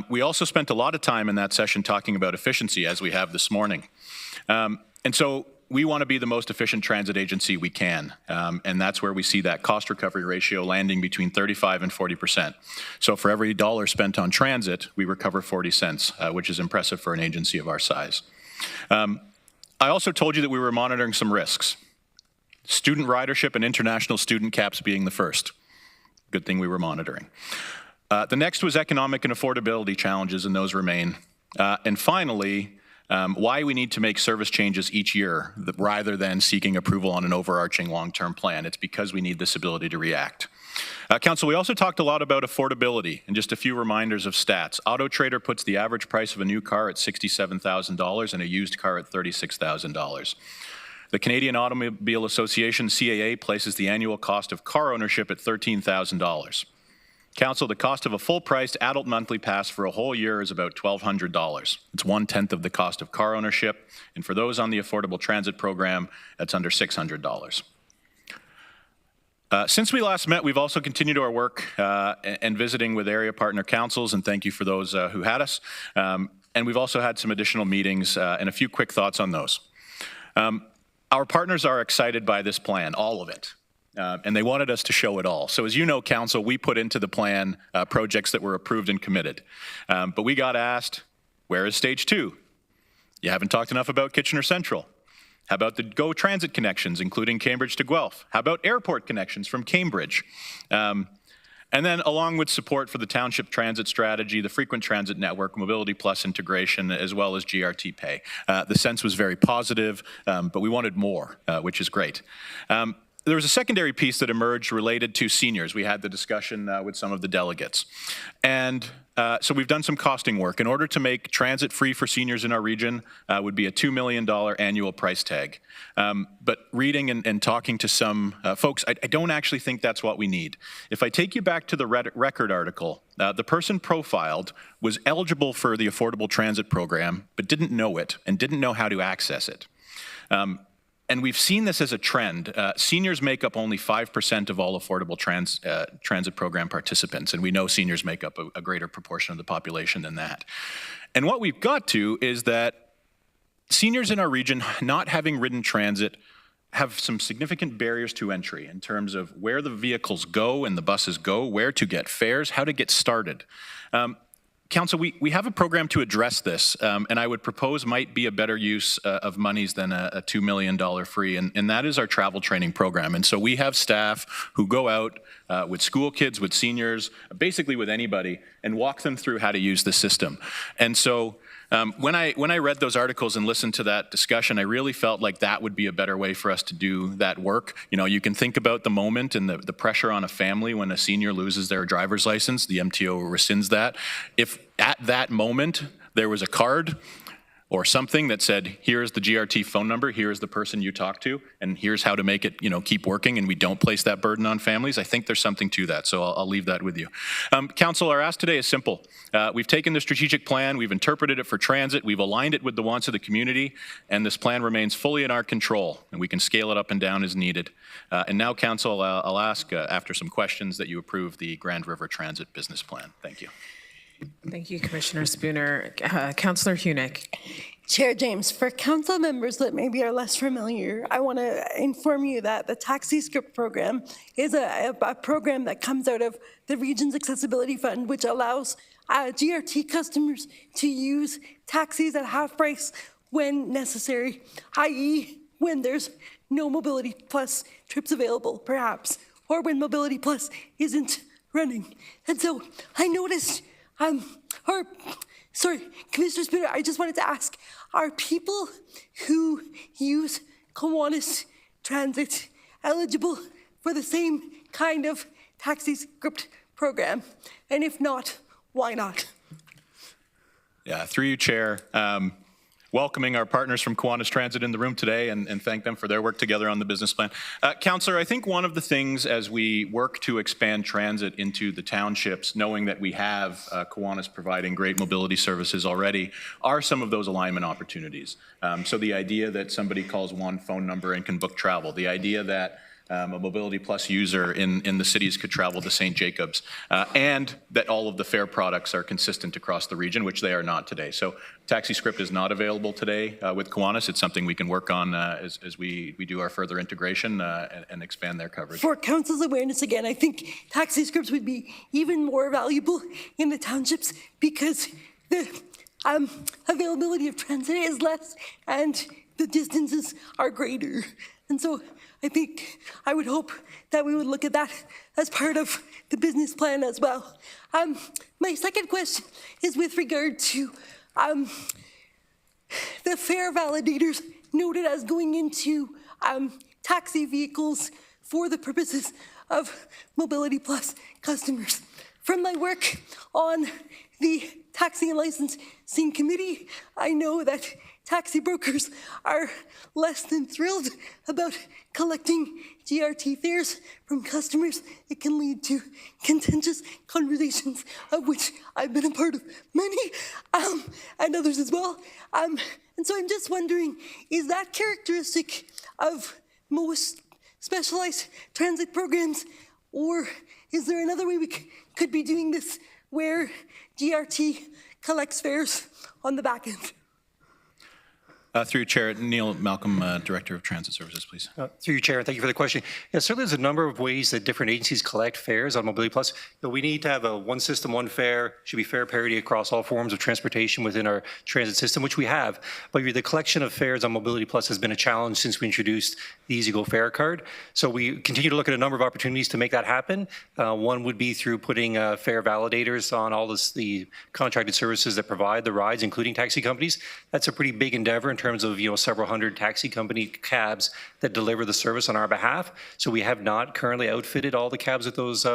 We also spent a lot of time in that session talking about efficiency, as we have this morning. And so we want to be the most efficient transit agency we can, and that's where we see that cost recovery ratio landing between 35 and 40%. So for every dollar spent on transit, we recover 40 cents, which is impressive for an agency of our size. I also told you that we were monitoring some risks. Student ridership and international student caps being the first. Good thing we were monitoring. The next was economic and affordability challenges, and those remain. And finally, why we need to make service changes each year rather than seeking approval on an overarching long-term plan. It's because we need this ability to react. Council, we also talked a lot about affordability, and just a few reminders of stats. Auto Trader puts the average price of a new car at $67,000 and a used car at $36,000. The Canadian Automobile Association, CAA, places the annual cost of car ownership at $13,000. Council, the cost of a full-priced adult monthly pass for a whole year is about $1,200. It's 1/10 of the cost of car ownership, and for those on the Affordable Transit Program, that's under $600. Since we last met, we've also continued our work and visiting with area partner councils, and thank you for those who had us. And we've also had some additional meetings and a few quick thoughts on those. Our partners are excited by this plan, all of it. And they wanted us to show it all. So as you know, Council, we put into the plan projects that were approved and committed. But we got asked, where is stage 2? You haven't talked enough about Kitchener Central. How about the GO Transit connections, including Cambridge to Guelph? How about airport connections from Cambridge? And then along with support for the township transit strategy, the frequent transit network, Mobility Plus integration, as well as GRT Pay. The sense was very positive, but we wanted more, which is great. There was a secondary piece that emerged related to seniors. We had the discussion with some of the delegates. And so we've done some costing work. In order to make transit free for seniors in our region would be a $2 million annual price tag. But reading and talking to some folks, I don't actually think that's what we need. If I take you back to the record article, the person profiled was eligible for the Affordable Transit Program, but didn't know it and didn't know how to access it. And we've seen this as a trend. Seniors make up only 5% of all affordable transit program participants, and we know seniors make up a greater proportion of the population than that. And what we've got to is that seniors in our region, not having ridden transit, have some significant barriers to entry in terms of where the vehicles go and the buses go, where to get fares, how to get started. Council, we have a program to address this, and I would propose might be a better use of monies than a $2 million free, and that is our travel training program. And so we have staff who go out with school kids, with seniors, basically with anybody, and walk them through how to use the system. And so when I read those articles and listened to that discussion, I really felt like that would be a better way for us to do that work. You know, you can think about the moment and the pressure on a family when a senior loses their driver's license, the MTO rescinds that. If at that moment there was a card or something that said, here's the GRT phone number, here's the person you talk to, and here's how to make it, keep working, and we don't place that burden on families, I think there's something to that, so I'll leave that with you. Council, our ask today is simple. We've taken the strategic plan, we've interpreted it for transit, we've aligned it with the wants of the community, and this plan remains fully in our control, and we can scale it up and down as needed. And now, Council, I'll ask, after some questions, that you approve the Grand River Transit Business Plan. Thank you. Thank you, Commissioner Spooner. Councillor Hunick. Chair James, for council members that maybe are less familiar, I want to inform you that the Taxi Script program is a program that comes out of the Region's Accessibility Fund, which allows GRT customers to use taxis at half price when necessary, i.e. when there's no Mobility Plus trips available, perhaps, or when Mobility Plus isn't running. And so I noticed Commissioner Spooner, I just wanted to ask, are people who use Kiwanis Transit eligible for the same kind of taxi script program? And if not, why not? Yeah, through you, Chair. Welcoming our partners from Kiwanis Transit in the room today and thank them for their work together on the business plan. Councillor, I think one of the things as we work to expand transit into the townships, knowing that we have Kiwanis providing great mobility services already, are some of those alignment opportunities. So the idea that somebody calls one phone number and can book travel, the idea that a Mobility Plus user in the cities could travel to St. Jacobs, and that all of the fare products are consistent across the region, which they are not today. So Taxi Script is not available today with Kiwanis. It's something we can work on as we do our further integration and expand their coverage. For council's awareness again, I think Taxi Scripts would be even more valuable in the townships because the availability of transit is less and the distances are greater. And so I would hope that we would look at that as part of the business plan as well. My second question is with regard to the fare validators noted as going into taxi vehicles for the purposes of Mobility Plus customers. From my work on the Taxi and Licensing Committee, I know that taxi brokers are less than thrilled about collecting GRT fares from customers. It can lead to contentious conversations, of which I've been a part of many, and others as well. And so I'm just wondering, is that characteristic of most specialized transit programs, or is there another way we could be doing this where GRT collects fares on the back end? Through Chair, Neil Malcolm, Director of Transit Services, please. Through you, Chair, thank you for the question. Yeah, certainly there's a number of ways that different agencies collect fares on Mobility Plus. But we need to have a one system, one fare, should be fare parity across all forms of transportation within our transit system, which we have. But the collection of fares on Mobility Plus has been a challenge since we introduced the EasyGo fare card. So we continue to look at a number of opportunities to make that happen. One would be through putting fare validators on all the contracted services that provide the rides, including taxi companies. That's a pretty big endeavor in terms of several hundred taxi company cabs that deliver the service on our behalf. So we have not currently outfitted all the cabs with those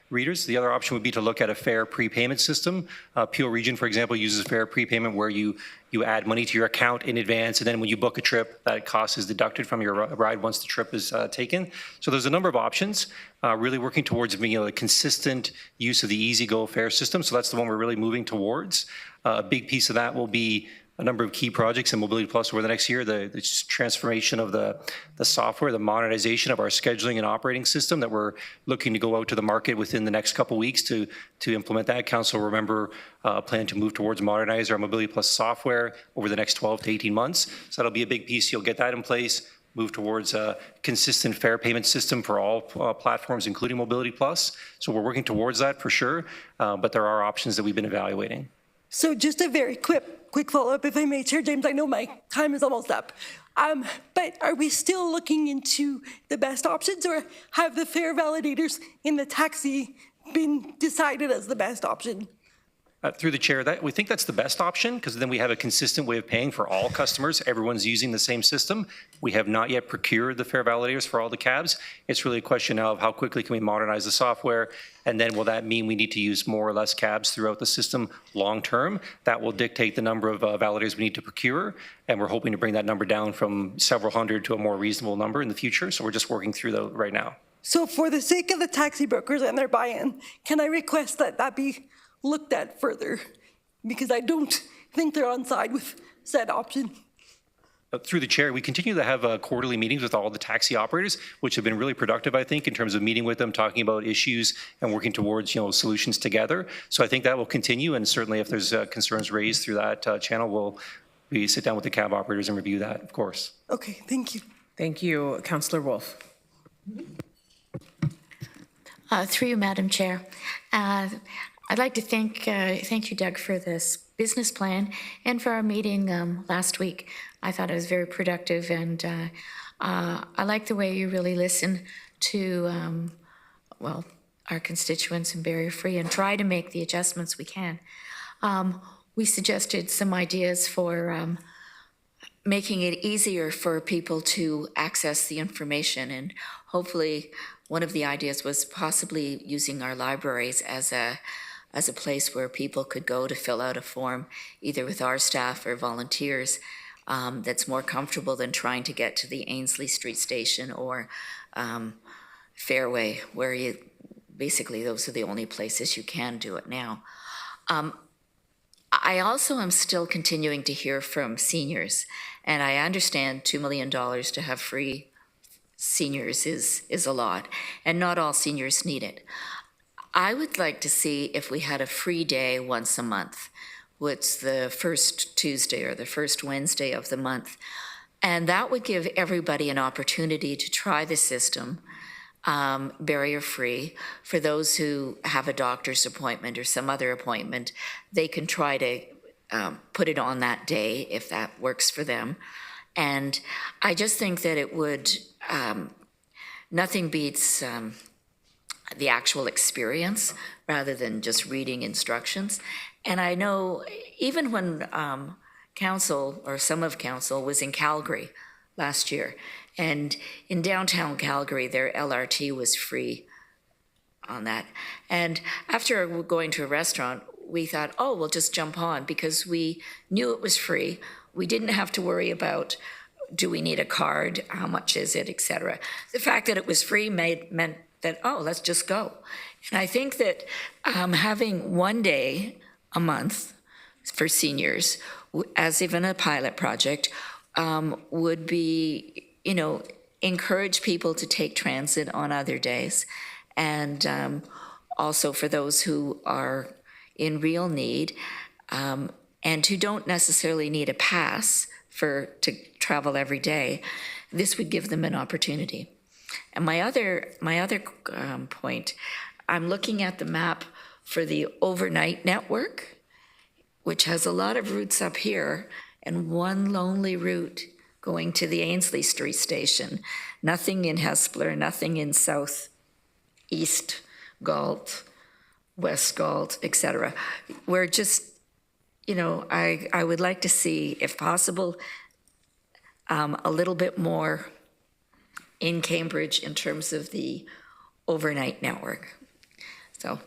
readers. The other option would be to look at a fare prepayment system. Peel Region, for example, uses fare prepayment where you add money to your account in advance, and then when you book a trip, that cost is deducted from your ride once the trip is taken. So there's a number of options, really working towards being a consistent use of the EasyGo fare system. So that's the one we're really moving towards. A big piece of that will be a number of key projects in Mobility Plus over the next year, the transformation of the software, the modernization of our scheduling and operating system that we're looking to go out to the market within the next couple of weeks to implement that. Council, remember, plan to move towards modernize our Mobility Plus software over the next 12 to 18 months. So that'll be a big piece. You'll get that in place, move towards a consistent fare payment system for all platforms, including Mobility Plus. So we're working towards that for sure, but there are options that we've been evaluating. So just a very quick follow-up, if I may, Chair James. I know my time is almost up. But are we still looking into the best options, or have the fare validators in the taxi been decided as the best option? Through the chair, we think that's the best option because then we have a consistent way of paying for all customers. Everyone's using the same system. We have not yet procured the fare validators for all the cabs. It's really a question now of how quickly can we modernize the software, and then will that mean we need to use more or less cabs throughout the system long term? That will dictate the number of validators we need to procure, and we're hoping to bring that number down from several hundred to a more reasonable number in the future. So we're just working through that right now. So for the sake of the taxi brokers and their buy-in, can I request that that be looked at further, because I don't think they're on side with said option? Through the chair, we continue to have quarterly meetings with all the taxi operators, which have been really productive, I think, in terms of meeting with them, talking about issues and working towards solutions together. So I think that will continue, and certainly if there's concerns raised through that channel, we sit down with the cab operators and review that, of course. Okay, thank you. Thank you. Councillor Wolf. Through you, Madam Chair. I'd like to thank you, Doug, for this business plan and for our meeting last week. I thought it was very productive, and I like the way you really listen to, our constituents and barrier-free and try to make the adjustments we can. We suggested some ideas for making it easier for people to access the information, and hopefully one of the ideas was possibly using our libraries as a place where people could go to fill out a form, either with our staff or volunteers, that's more comfortable than trying to get to the Ainsley Street Station or Fairway, where basically those are the only places you can do it now. I also am still continuing to hear from seniors, and I understand $2 million to have free seniors is a lot, and not all seniors need it. I would like to see if we had a free day once a month. What's the first Tuesday or the first Wednesday of the month? And that would give everybody an opportunity to try the system, barrier-free. For those who have a doctor's appointment or some other appointment, they can try to put it on that day if that works for them. And I just think that it would, nothing beats the actual experience rather than just reading instructions. And I know even when council or some of council was in Calgary last year, and in downtown Calgary, their LRT was free on that. And after going to a restaurant, we thought, oh, we'll just jump on because we knew it was free. We didn't have to worry about, do we need a card? How much is it, et cetera. The fact that it was free meant that, oh, let's just go. And I think that having one day a month for seniors, as even a pilot project, would be, encourage people to take transit on other days. And also for those who are in real need and who don't necessarily need a pass, to travel every day, this would give them an opportunity. And my other point, I'm looking at the map for the overnight network, which has a lot of routes up here and one lonely route going to the Ainslie Street station. Nothing in Hespeler, nothing in South, East Galt, West Galt, etc. We're just, I would like to see, if possible, a little bit more in Cambridge in terms of the overnight network. So,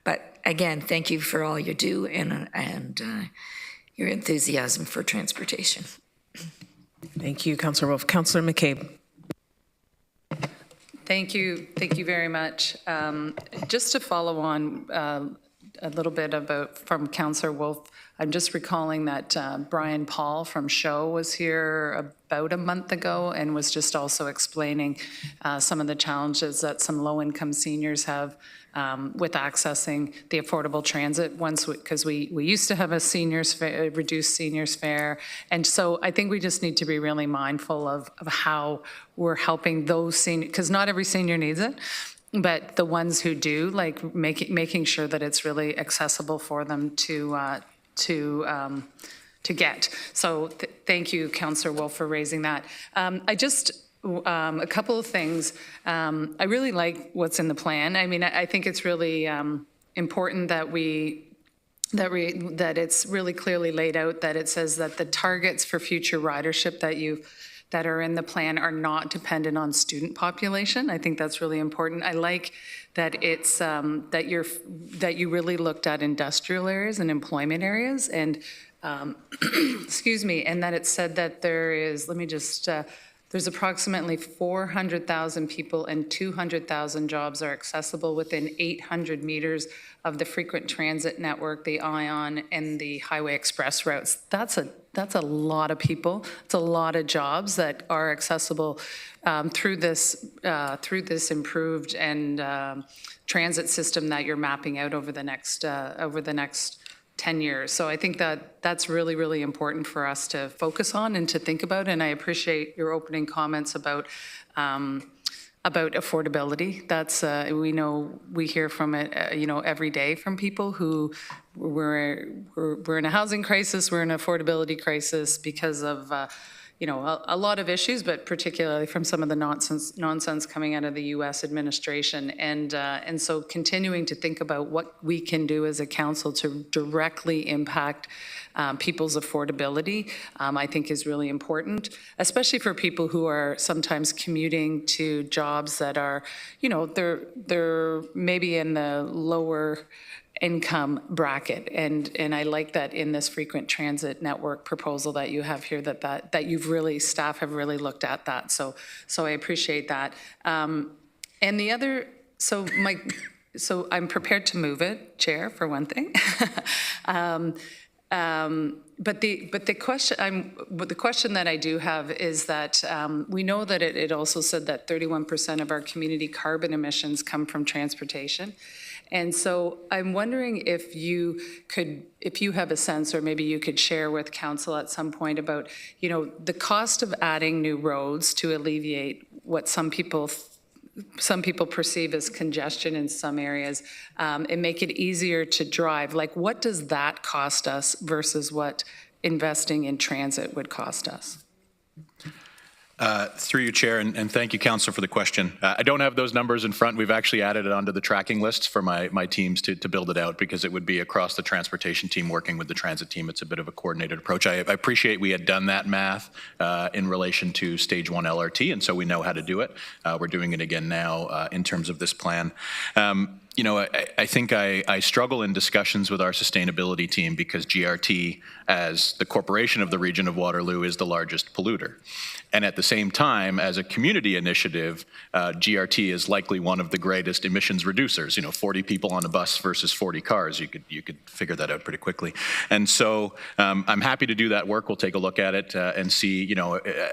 but again, thank you for all you do and your enthusiasm for transportation. Thank you, Councillor Wolf. Councillor McCabe. Thank you very much. Just to follow on a little bit from Councillor Wolf, I'm just recalling that Brian Paul from Show was here about a month ago and was just also explaining some of the challenges that some low-income seniors have with accessing the affordable transit because we used to have a reduced seniors fare. And so I think we just need to be really mindful of how we're helping those seniors, because not every senior needs it, but the ones who do, like making sure that it's really accessible for them to get. So thank you, Councillor Wolf, for raising that. A couple of things. I really like what's in the plan. I mean, I think it's really important that that it's really clearly laid out, that it says that the targets for future ridership that are in the plan are not dependent on student population. I think that's really important. I like that it's that you really looked at industrial areas and employment areas, and excuse me, and that it said that there is. Let me just. There's approximately 400,000 people and 200,000 jobs are accessible within 800 meters of the frequent transit network, the ION, and the Highway Express routes. That's a lot of people. It's a lot of jobs that are accessible through this improved and transit system that you're mapping out over the next 10 years. So I think that that's really, really important for us to focus on and to think about. And I appreciate your opening comments about affordability. That's we hear from it every day from people who we're in a housing crisis, we're in an affordability crisis because of a lot of issues, but particularly from some of the nonsense coming out of the U.S. administration. And so continuing to think about what we can do as a council to directly impact people's affordability, I think is really important, especially for people who are sometimes commuting to jobs that are, they're maybe in the lower income bracket, and I like that in this frequent transit network proposal that you have here that staff have really looked at that. So I appreciate that. And the other, so I'm prepared to move it, Chair, for one thing. But the question that I do have is that we know that it also said that 31% of our community carbon emissions come from transportation. And so I'm wondering if you have a sense, or maybe you could share with council at some point about, the cost of adding new roads to alleviate what some people perceive as congestion in some areas, and make it easier to drive. Like, what does that cost us versus what investing in transit would cost us? Through you, Chair, and thank you, Councillor, for the question. I don't have those numbers in front. We've actually added it onto the tracking lists for my teams to build it out, because it would be across the transportation team working with the transit team. It's a bit of a coordinated approach. I appreciate we had done that math in relation to Stage 1 LRT, and so we know how to do it. We're doing it again now in terms of this plan. I think I struggle in discussions with our sustainability team because GRT, as the corporation of the region of Waterloo, is the largest polluter. And at the same time, as a community initiative, GRT is likely one of the greatest emissions reducers. 40 people on a bus versus 40 cars. You could figure that out pretty quickly. And so I'm happy to do that work. We'll take a look at it and see,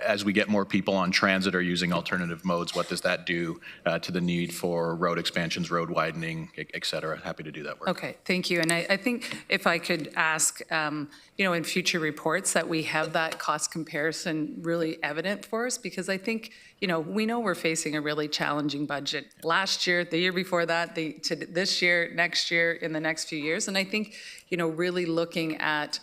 as we get more people on transit or using alternative modes, what does that do to the need for road expansions, road widening, planning, et cetera. Happy to do that work. Okay, thank you. And I think if I could ask, in future reports that we have that cost comparison really evident for us, because I think, we know we're facing a really challenging budget last year, the year before that, to this year, next year, in the next few years. And I think, really looking at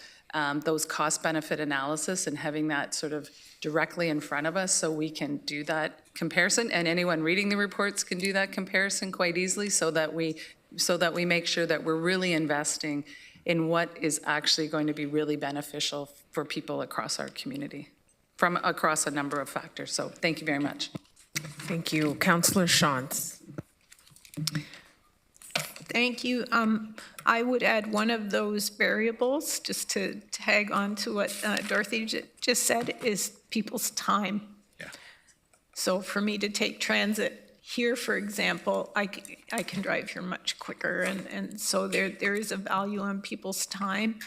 those cost benefit analysis and having that sort of directly in front of us so we can do that comparison, and anyone reading the reports can do that comparison quite easily, so that we make sure that we're really investing in what is actually going to be really beneficial for people across our community from across a number of factors. So thank you very much. Thank you. Councillor Shantz. Thank you. I would add one of those variables, just to tag on to what Dorothy just said, is people's time. Yeah. So for me to take transit here, for example, I can drive here much quicker, and so there is a value on people's time.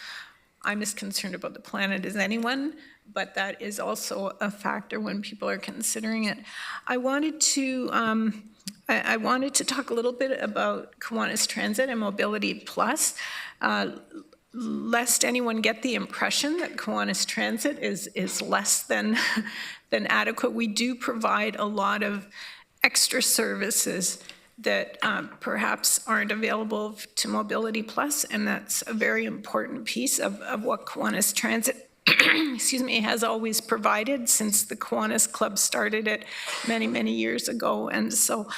I'm as concerned about the planet as anyone, but that is also a factor when people are considering it. I wanted to talk a little bit about Kiwanis Transit and Mobility Plus, lest anyone get the impression that Kiwanis Transit is less than adequate. We do provide a lot of extra services that perhaps aren't available to Mobility Plus, and that's a very important piece of what Kiwanis Transit has always provided since the Kiwanis Club started it many, many years ago. And so,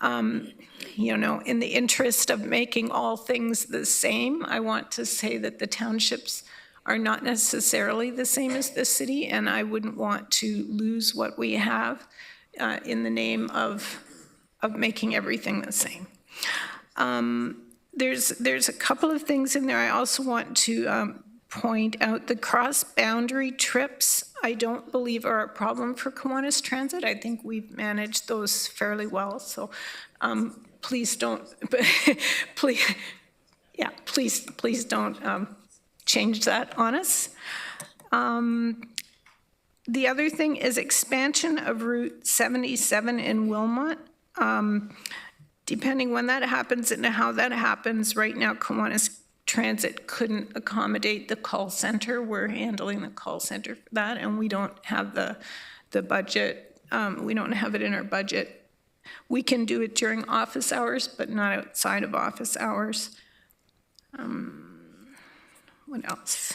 in the interest of making all things the same, I want to say that the townships are not necessarily the same as the city, and I wouldn't want to lose what we have in the name of making everything the same. There's a couple of things in there I also want to point out. The cross-boundary trips, I don't believe are a problem for Kiwanis Transit. I think we've managed those fairly well. So please don't, please don't change that on us. The other thing is expansion of Route 77 in Wilmot. Depending when that happens and how that happens, right now Kiwanis Transit couldn't accommodate the call center. We're handling the call center for that, and we don't have the budget. We don't have it in our budget. We can do it during office hours, but not outside of office hours. What else?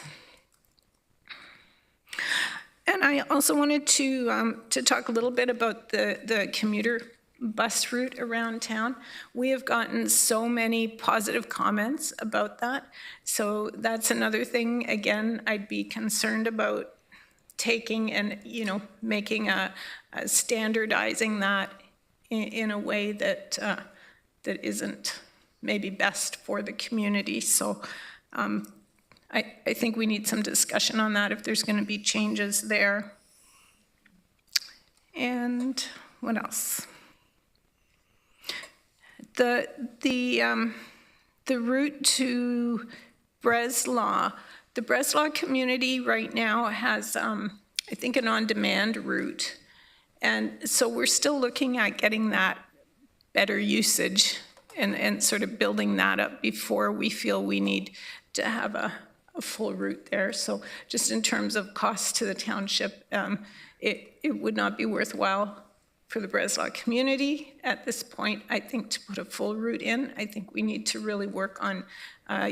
And I also wanted to talk a little bit about the commuter bus route around town. We have gotten so many positive comments about that. So that's another thing, again, I'd be concerned about taking and, making standardizing that in a way that that isn't maybe best for the community. So I think we need some discussion on that if there's going to be changes there. And what else? The route to Breslau, the Breslau community right now has, I think, an on-demand route. And so we're still looking at getting that better usage and sort of building that up before we feel we need to have a full route there. So just in terms of cost to the township, it would not be worthwhile for the Breslau community at this point, I think, to put a full route in. I think we need to really work on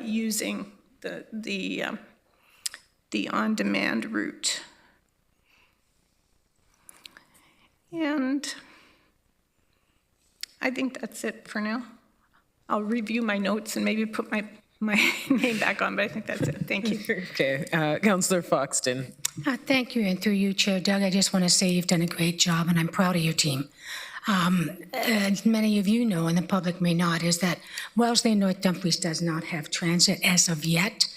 using the on-demand route. And I think that's it for now. I'll review my notes and maybe put my name back on, but I think that's it. Thank you. Okay, Councillor Foxton. Thank you, and through you, Chair Doug, I just want to say you've done a great job, and I'm proud of your team. As many of you know, and the public may not, is that Wellesley and North Dumfries does not have transit as of yet,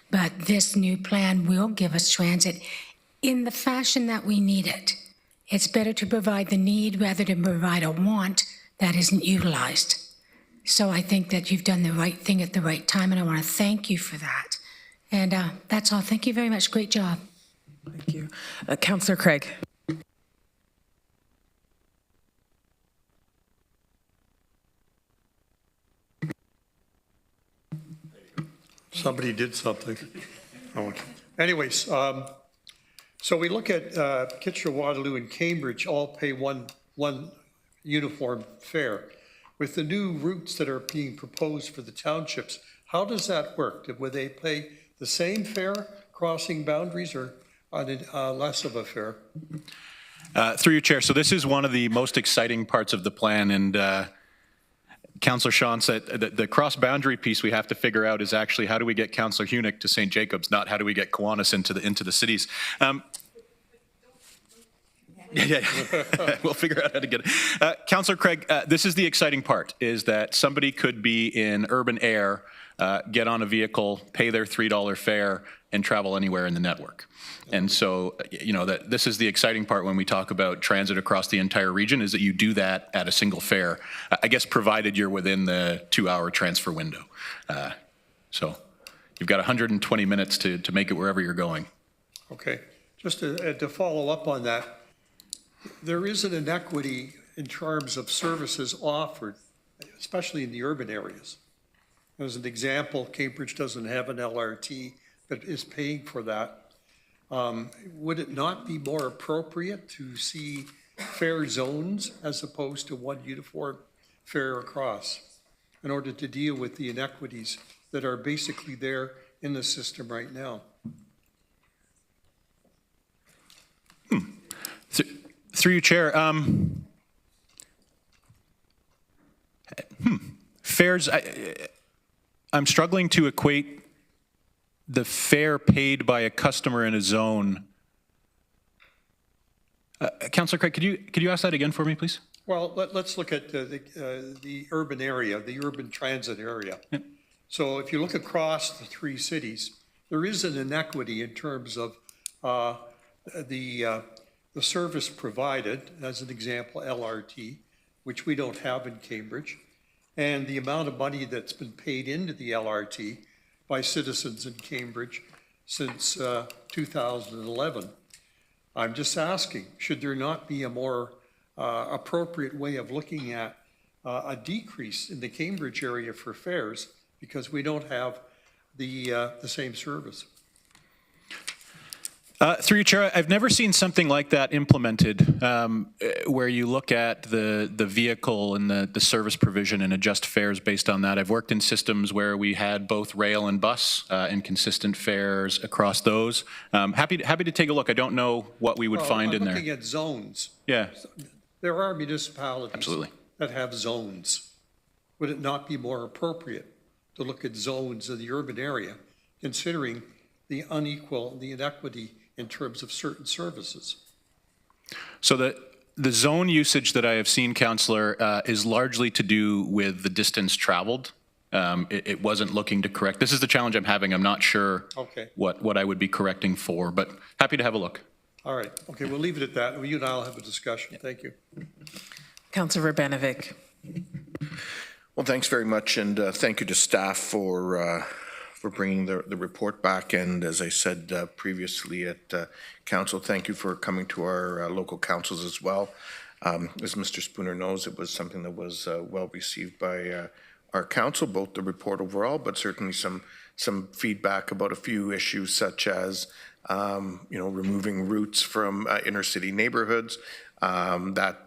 but this new plan will give us transit in the fashion that we need it. It's better to provide the need rather than provide a want that isn't utilized. So I think that you've done the right thing at the right time, and I want to thank you for that. And that's all. Thank you very much. Great job. Thank you. Councillor Craig. Somebody did something. Oh, okay. Anyways, so we look at Kitchener, Waterloo, and Cambridge all pay one uniform fare. With the new routes that are being proposed for the townships, how does that work? Would they pay the same fare crossing boundaries, or less of a fare? Through your chair, so this is one of the most exciting parts of the plan, and Councillor Sean said that the cross-boundary piece we have to figure out is actually how do we get Councillor Hunick to St. Jacobs, not how do we get Kiwanis into the cities. Yeah. We'll figure out how to get it. Councillor Craig, this is the exciting part, is that somebody could be in urban air, get on a vehicle, pay their $3 fare, and travel anywhere in the network. And so, this is the exciting part when we talk about transit across the entire region, is that you do that at a single fare, I guess provided you're within the 2-hour transfer window. So you've got 120 minutes to make it wherever you're going. Okay, just to follow up on that, there is an inequity in terms of services offered, especially in the urban areas. As an example, Cambridge doesn't have an LRT, but is paying for that. Would it not be more appropriate to see fare zones as opposed to one uniform fare across in order to deal with the inequities that are basically there in the system right now? Through you, Chair, fares, I'm struggling to equate the fare paid by a customer in a zone. Councillor Craig, could you ask that again for me, please? Well, let's look at the urban area, the urban transit area. Yep. So if you look across the three cities, there is an inequity in terms of the service provided, as an example, LRT, which we don't have in Cambridge, and the amount of money that's been paid into the LRT by citizens in Cambridge since 2011. I'm just asking, should there not be a more appropriate way of looking at a decrease in the Cambridge area for fares because we don't have the same service? Through you, Chair, I've never seen something like that implemented, where you look at the vehicle and the service provision and adjust fares based on that. I've worked in systems where we had both rail and bus and consistent fares across those. Happy to take a look. I don't know what we would find in there. Looking at zones. Yeah. There are municipalities Absolutely. that have zones. Would it not be more appropriate to look at zones in the urban area, considering the inequity in terms of certain services? So the zone usage that I have seen, Councillor, is largely to do with the distance traveled. It wasn't looking to correct. This is the challenge I'm having. I'm not sure what I would be correcting for, but happy to have a look. All right. Okay, we'll leave it at that. You and I will have a discussion. Thank you. Councillor Urbanovic. Well, thanks very much, and thank you to staff for bringing the report back. And as I said previously at council, thank you for coming to our local councils as well. As Mr. Spooner knows, it was something that was well received by our council, both the report overall, but certainly some feedback about a few issues such as removing routes from inner city neighborhoods. That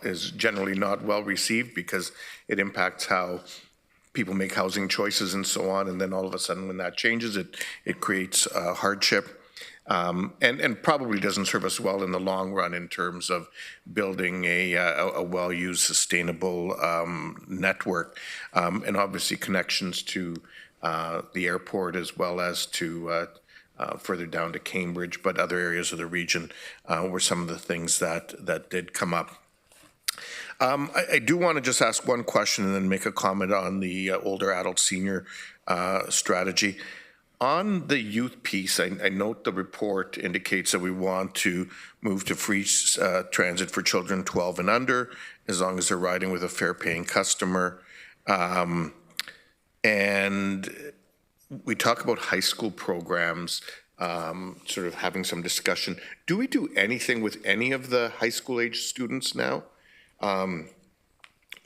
is generally not well received because it impacts how people make housing choices and so on, and then all of a sudden when that changes, it creates hardship, and probably doesn't serve us well in the long run in terms of building a well-used, sustainable network, and obviously connections to the airport as well as to further down to Cambridge, but other areas of the region were some of the things that did come up. I do want to just ask one question and then make a comment on the older adult senior strategy. On the youth piece, I note the report indicates that we want to move to free transit for children 12 and under, as long as they're riding with a fare-paying customer. And we talk about high school programs, sort of having some discussion. Do we do anything with any of the high school age students now?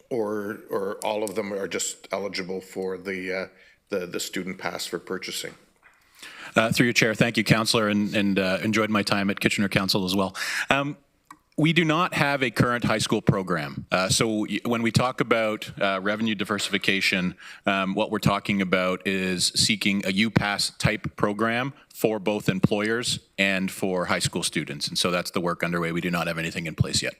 Or all of them are just eligible for the the student pass for purchasing. Through your chair, thank you, Councillor, and enjoyed my time at Kitchener Council as well. We do not have a current high school program. So when we talk about revenue diversification, what we're talking about is seeking a UPass type program for both employers and for high school students. And so that's the work underway. We do not have anything in place yet.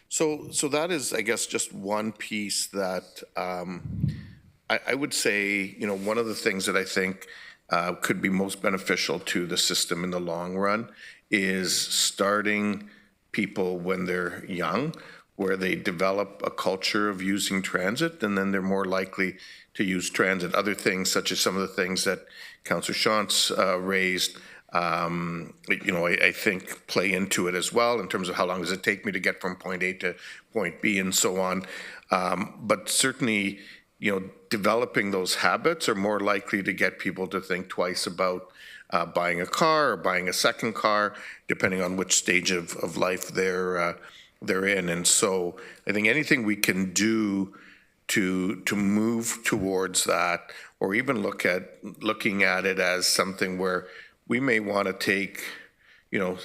So that is, I guess, just one piece that I would say, one of the things that I think could be most beneficial to the system in the long run is starting people when they're young, where they develop a culture of using transit, and then they're more likely to use transit. Other things, such as some of the things that Councillor Shantz raised, I think play into it as well in terms of how long does it take me to get from point A to point B and so on. But certainly, developing those habits are more likely to get people to think twice about buying a car or buying a second car, depending on which stage of life they're in. And so I think anything we can do to move towards that, or even looking at it as something where we may want to take,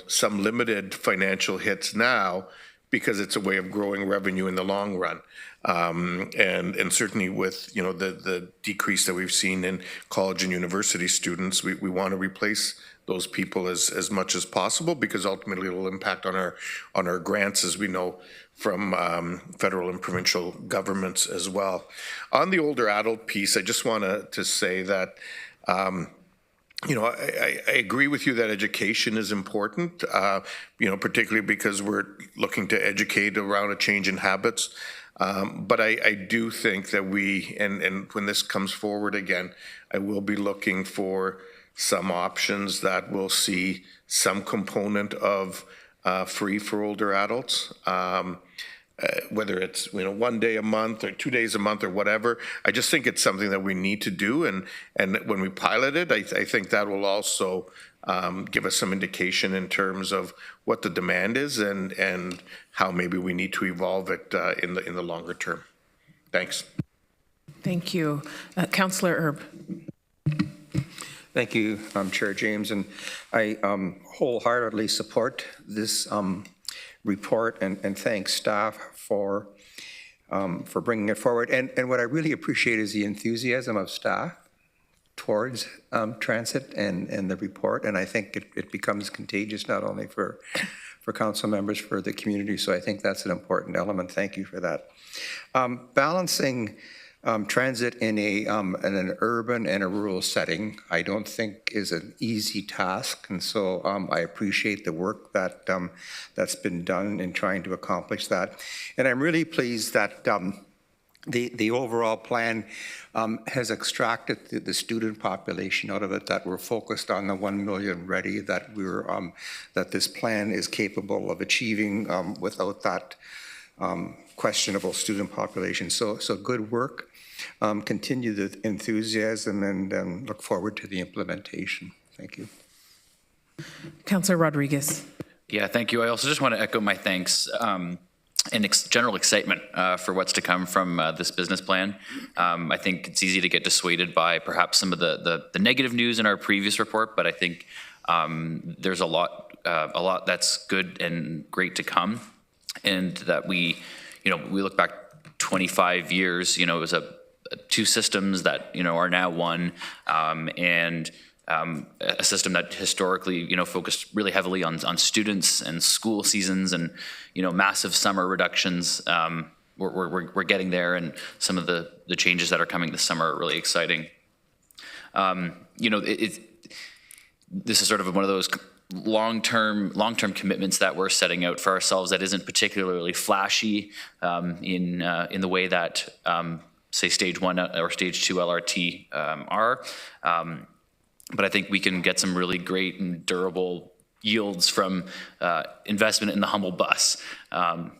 some limited financial hits now because it's a way of growing revenue in the long run. And certainly with, the decrease that we've seen in college and university students, we want to replace those people as much as possible, because ultimately it will impact on our grants, as we know from federal and provincial governments as well. On the older adult piece, I just want to say that I agree with you that education is important, particularly because we're looking to educate around a change in habits. But I do think that and when this comes forward again, I will be looking for some options that will see some component of free for older adults. Whether it's 1 day a month or 2 days a month or whatever. I just think it's something that we need to do, and when we pilot it, I think that will also give us some indication in terms of what the demand is and how maybe we need to evolve it in the longer term. Thanks. Thank you. Councillor Erb. Thank you, Chair James, and I wholeheartedly support this report and thank staff for bringing it forward. And what I really appreciate is the enthusiasm of staff towards transit and the report. And I think it becomes contagious not only for council members, for the community. So I think that's an important element. Thank you for that. Balancing transit in an urban and a rural setting, I don't think is an easy task, and so I appreciate the work that that's been done in trying to accomplish that. And I'm really pleased that the overall plan has extracted the student population out of it, that we're focused on the 1 million ready, that that this plan is capable of achieving without that questionable student population. So good work. Continue the enthusiasm and look forward to the implementation. Thank you. Councillor Rodriguez. Yeah, thank you. I also just want to echo my thanks and general excitement for what's to come from this business plan. I think it's easy to get dissuaded by perhaps some of the negative news in our previous report, but I think there's a lot that's good and great to come, and that we look back 25 years, it was two systems that, are now one, and a system that historically, focused really heavily on students and school seasons and, massive summer reductions. We're getting there, and some of the changes that are coming this summer are really exciting. This is sort of one of those long-term commitments that we're setting out for ourselves that isn't particularly flashy in the way that say stage 1 or stage 2 LRT are, but I think we can get some really great and durable yields from investment in the humble bus.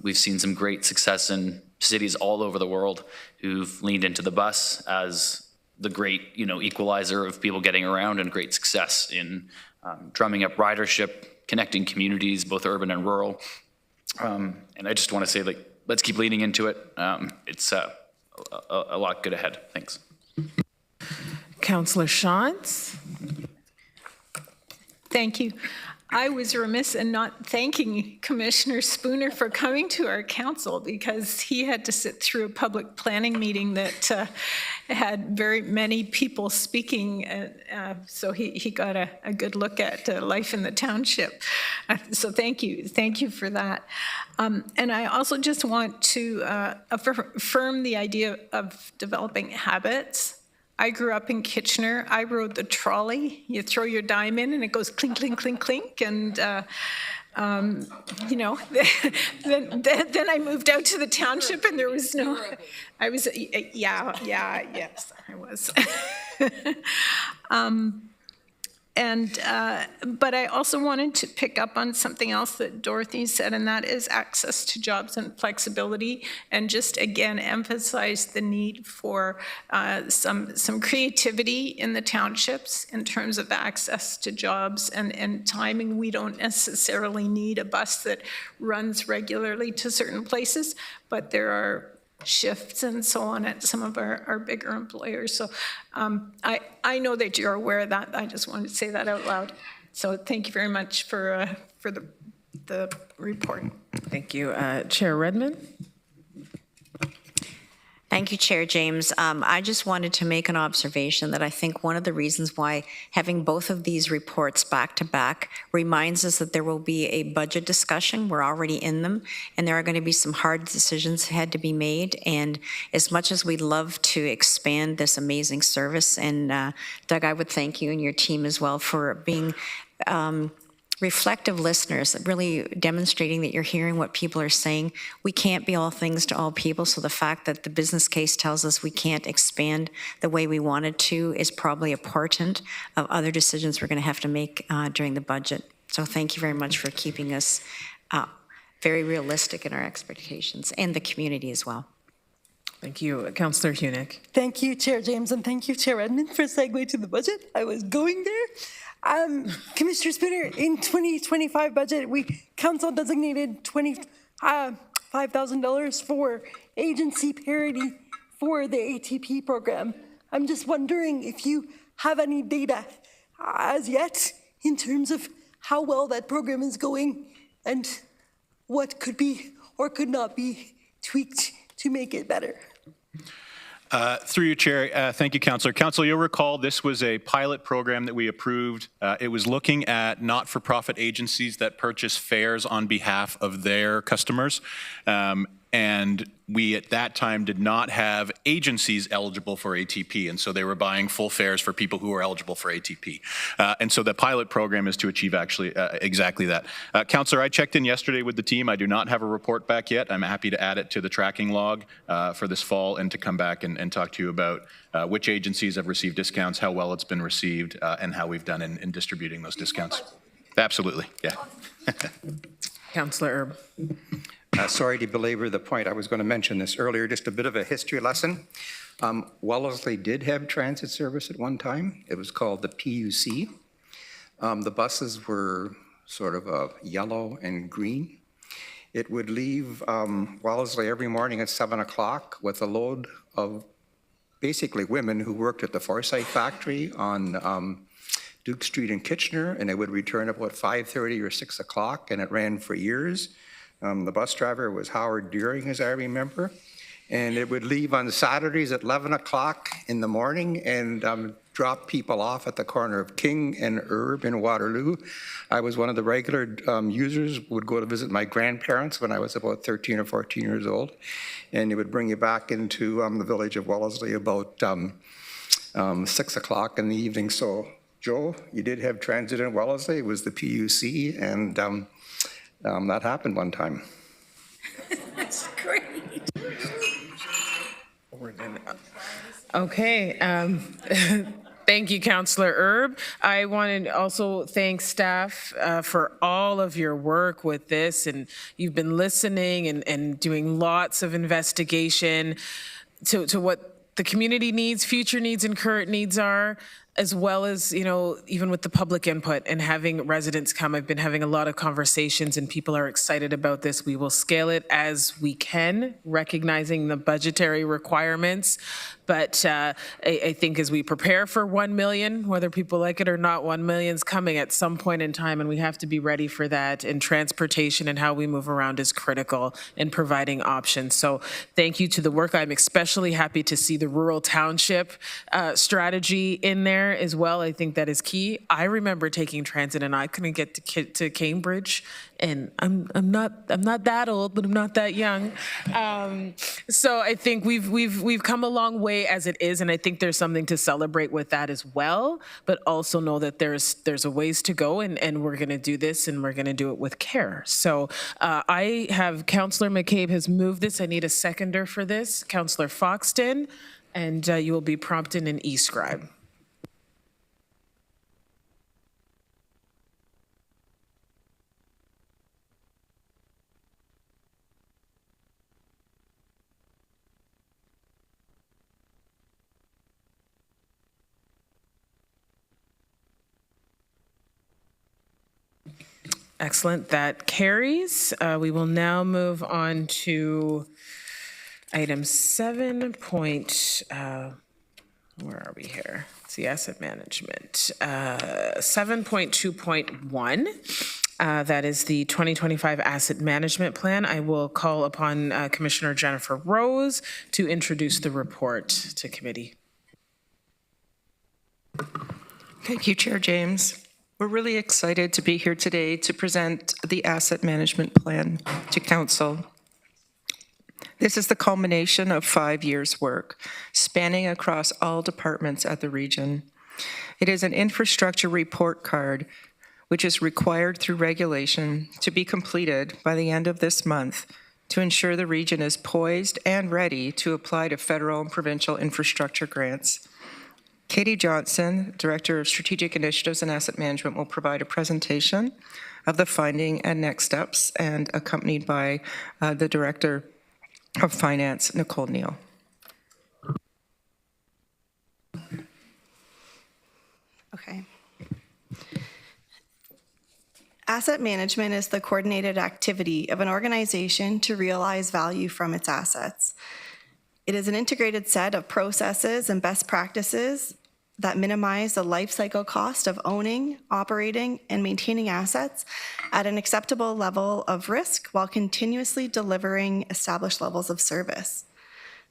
We've seen some great success in cities all over the world who've leaned into the bus as the great equalizer of people getting around, and great success in drumming up ridership, connecting communities, both urban and rural. And I just want to say, let's keep leaning into it. It's a lot good ahead. Thanks. Councillor Shantz? Thank you. I was remiss in not thanking Commissioner Spooner for coming to our council because he had to sit through a public planning meeting that had very many people speaking, so he got a good look at life in the township. So thank you for that. And I also just want to affirm the idea of developing habits. I grew up in Kitchener. I rode the trolley. You throw your dime in and it goes clink, clink, clink, clink. And, you know, then I moved out to the township and there was no, I was, yes, I was. But I also wanted to pick up on something else that Dorothy said, and that is access to jobs and flexibility, and just again emphasize the need for some creativity in the townships in terms of access to jobs and timing. We don't necessarily need a bus that runs regularly to certain places, but there are shifts and so on at some of our bigger employers. So I know that you're aware of that. I just wanted to say that out loud. So thank you very much for the report. Thank you. Chair Redmond? Thank you, Chair James. I just wanted to make an observation that I think one of the reasons why having both of these reports back to back reminds us that there will be a budget discussion. We're already in them, and there are going to be some hard decisions had to be made. And as much as we'd love to expand this amazing service, and Doug, I would thank you and your team as well for being reflective listeners, really demonstrating that you're hearing what people are saying. We can't be all things to all people, so the fact that the business case tells us we can't expand the way we wanted to is probably a portent of other decisions we're going to have to make during the budget. So thank you very much for keeping us very realistic in our expectations, and the community as well. Thank you. Councillor Hunick. Thank you, Chair James, and thank you, Chair Redmond, for segue to the budget. I was going there. Commissioner Spooner, in 2025 budget, council designated $5,000 for agency parity for the ATP program. I'm just wondering if you have any data as yet in terms of how well that program is going and what could be or could not be tweaked to make it better. Through you, Chair. Thank you, Councillor. Councillor, you'll recall this was a pilot program that we approved. It was looking at not-for-profit agencies that purchase fares on behalf of their customers. And we, at that time, did not have agencies eligible for ATP, and so they were buying full fares for people who were eligible for ATP. And so the pilot program is to achieve actually exactly that. Councillor, I checked in yesterday with the team. I do not have a report back yet. I'm happy to add it to the tracking log for this fall and to come back and talk to you about which agencies have received discounts, how well it's been received, and how we've done in distributing those discounts. Absolutely, yeah. Councillor Erb. Sorry to belabor the point. I was going to mention this earlier, just a bit of a history lesson. Wellesley did have transit service at one time. It was called the PUC. The buses were sort of yellow and green. It would leave Wellesley every morning at 7 o'clock with a load of basically women who worked at the Forsyth factory on Duke Street in Kitchener, and it would return about 5:30 or 6 o'clock, and it ran for years. The bus driver was Howard Deering, as I remember, and it would leave on Saturdays at 11 o'clock in the morning and drop people off at the corner of King and Herb in Waterloo. I was one of the regular users, would go to visit my grandparents when I was about 13 or 14 years old, and it would bring you back into the village of Wellesley about 6 o'clock in the evening. So, Joe, you did have transit in Wellesley. It was the PUC, and that happened one time. That's great. Okay. Thank you, Councillor Erb. I want to also thank staff for all of your work with this, and you've been listening and doing lots of investigation to what the community needs, future needs, and current needs are. as well as, you know, even with the public input and having residents come, I've been having a lot of conversations and people are excited about this. We will scale it as we can, recognizing the budgetary requirements. But I think as we prepare for 1 million, whether people like it or not, 1 million's coming at some point in time, and we have to be ready for that. And transportation and how we move around is critical in providing options. So thank you to the work. I'm especially happy to see the rural township strategy in there as well. I think that is key. I remember taking transit and I couldn't get to Cambridge, and I'm not that old, but I'm not that young. So I think we've come a long way as it is, and I think there's something to celebrate with that as well. But also know that there's a ways to go, and we're going to do this, and we're going to do it with care. So I have Councillor McCabe has moved this. I need a seconder for this, Councillor Foxton, and you will be prompted in e-scribe. Excellent, that carries. We will now move on to item 7. Where are we here? It's the asset management. 7.2.1. That is the 2025 asset management plan. I will call upon Commissioner Jennifer Rose to introduce the report to committee. Thank you, Chair James. We're really excited to be here today to present the asset management plan to Council. This is the culmination of 5 years' work, spanning across all departments at the region. It is an infrastructure report card, which is required through regulation to be completed by the end of this month to ensure the region is poised and ready to apply to federal and provincial infrastructure grants. Katie Johnson, Director of Strategic Initiatives and Asset Management, will provide a presentation of the finding and next steps, and accompanied by the Director of Finance, Nicole Neal. Okay. Asset management is the coordinated activity of an organization to realize value from its assets. It is an integrated set of processes and best practices that minimize the life cycle cost of owning, operating, and maintaining assets at an acceptable level of risk while continuously delivering established levels of service.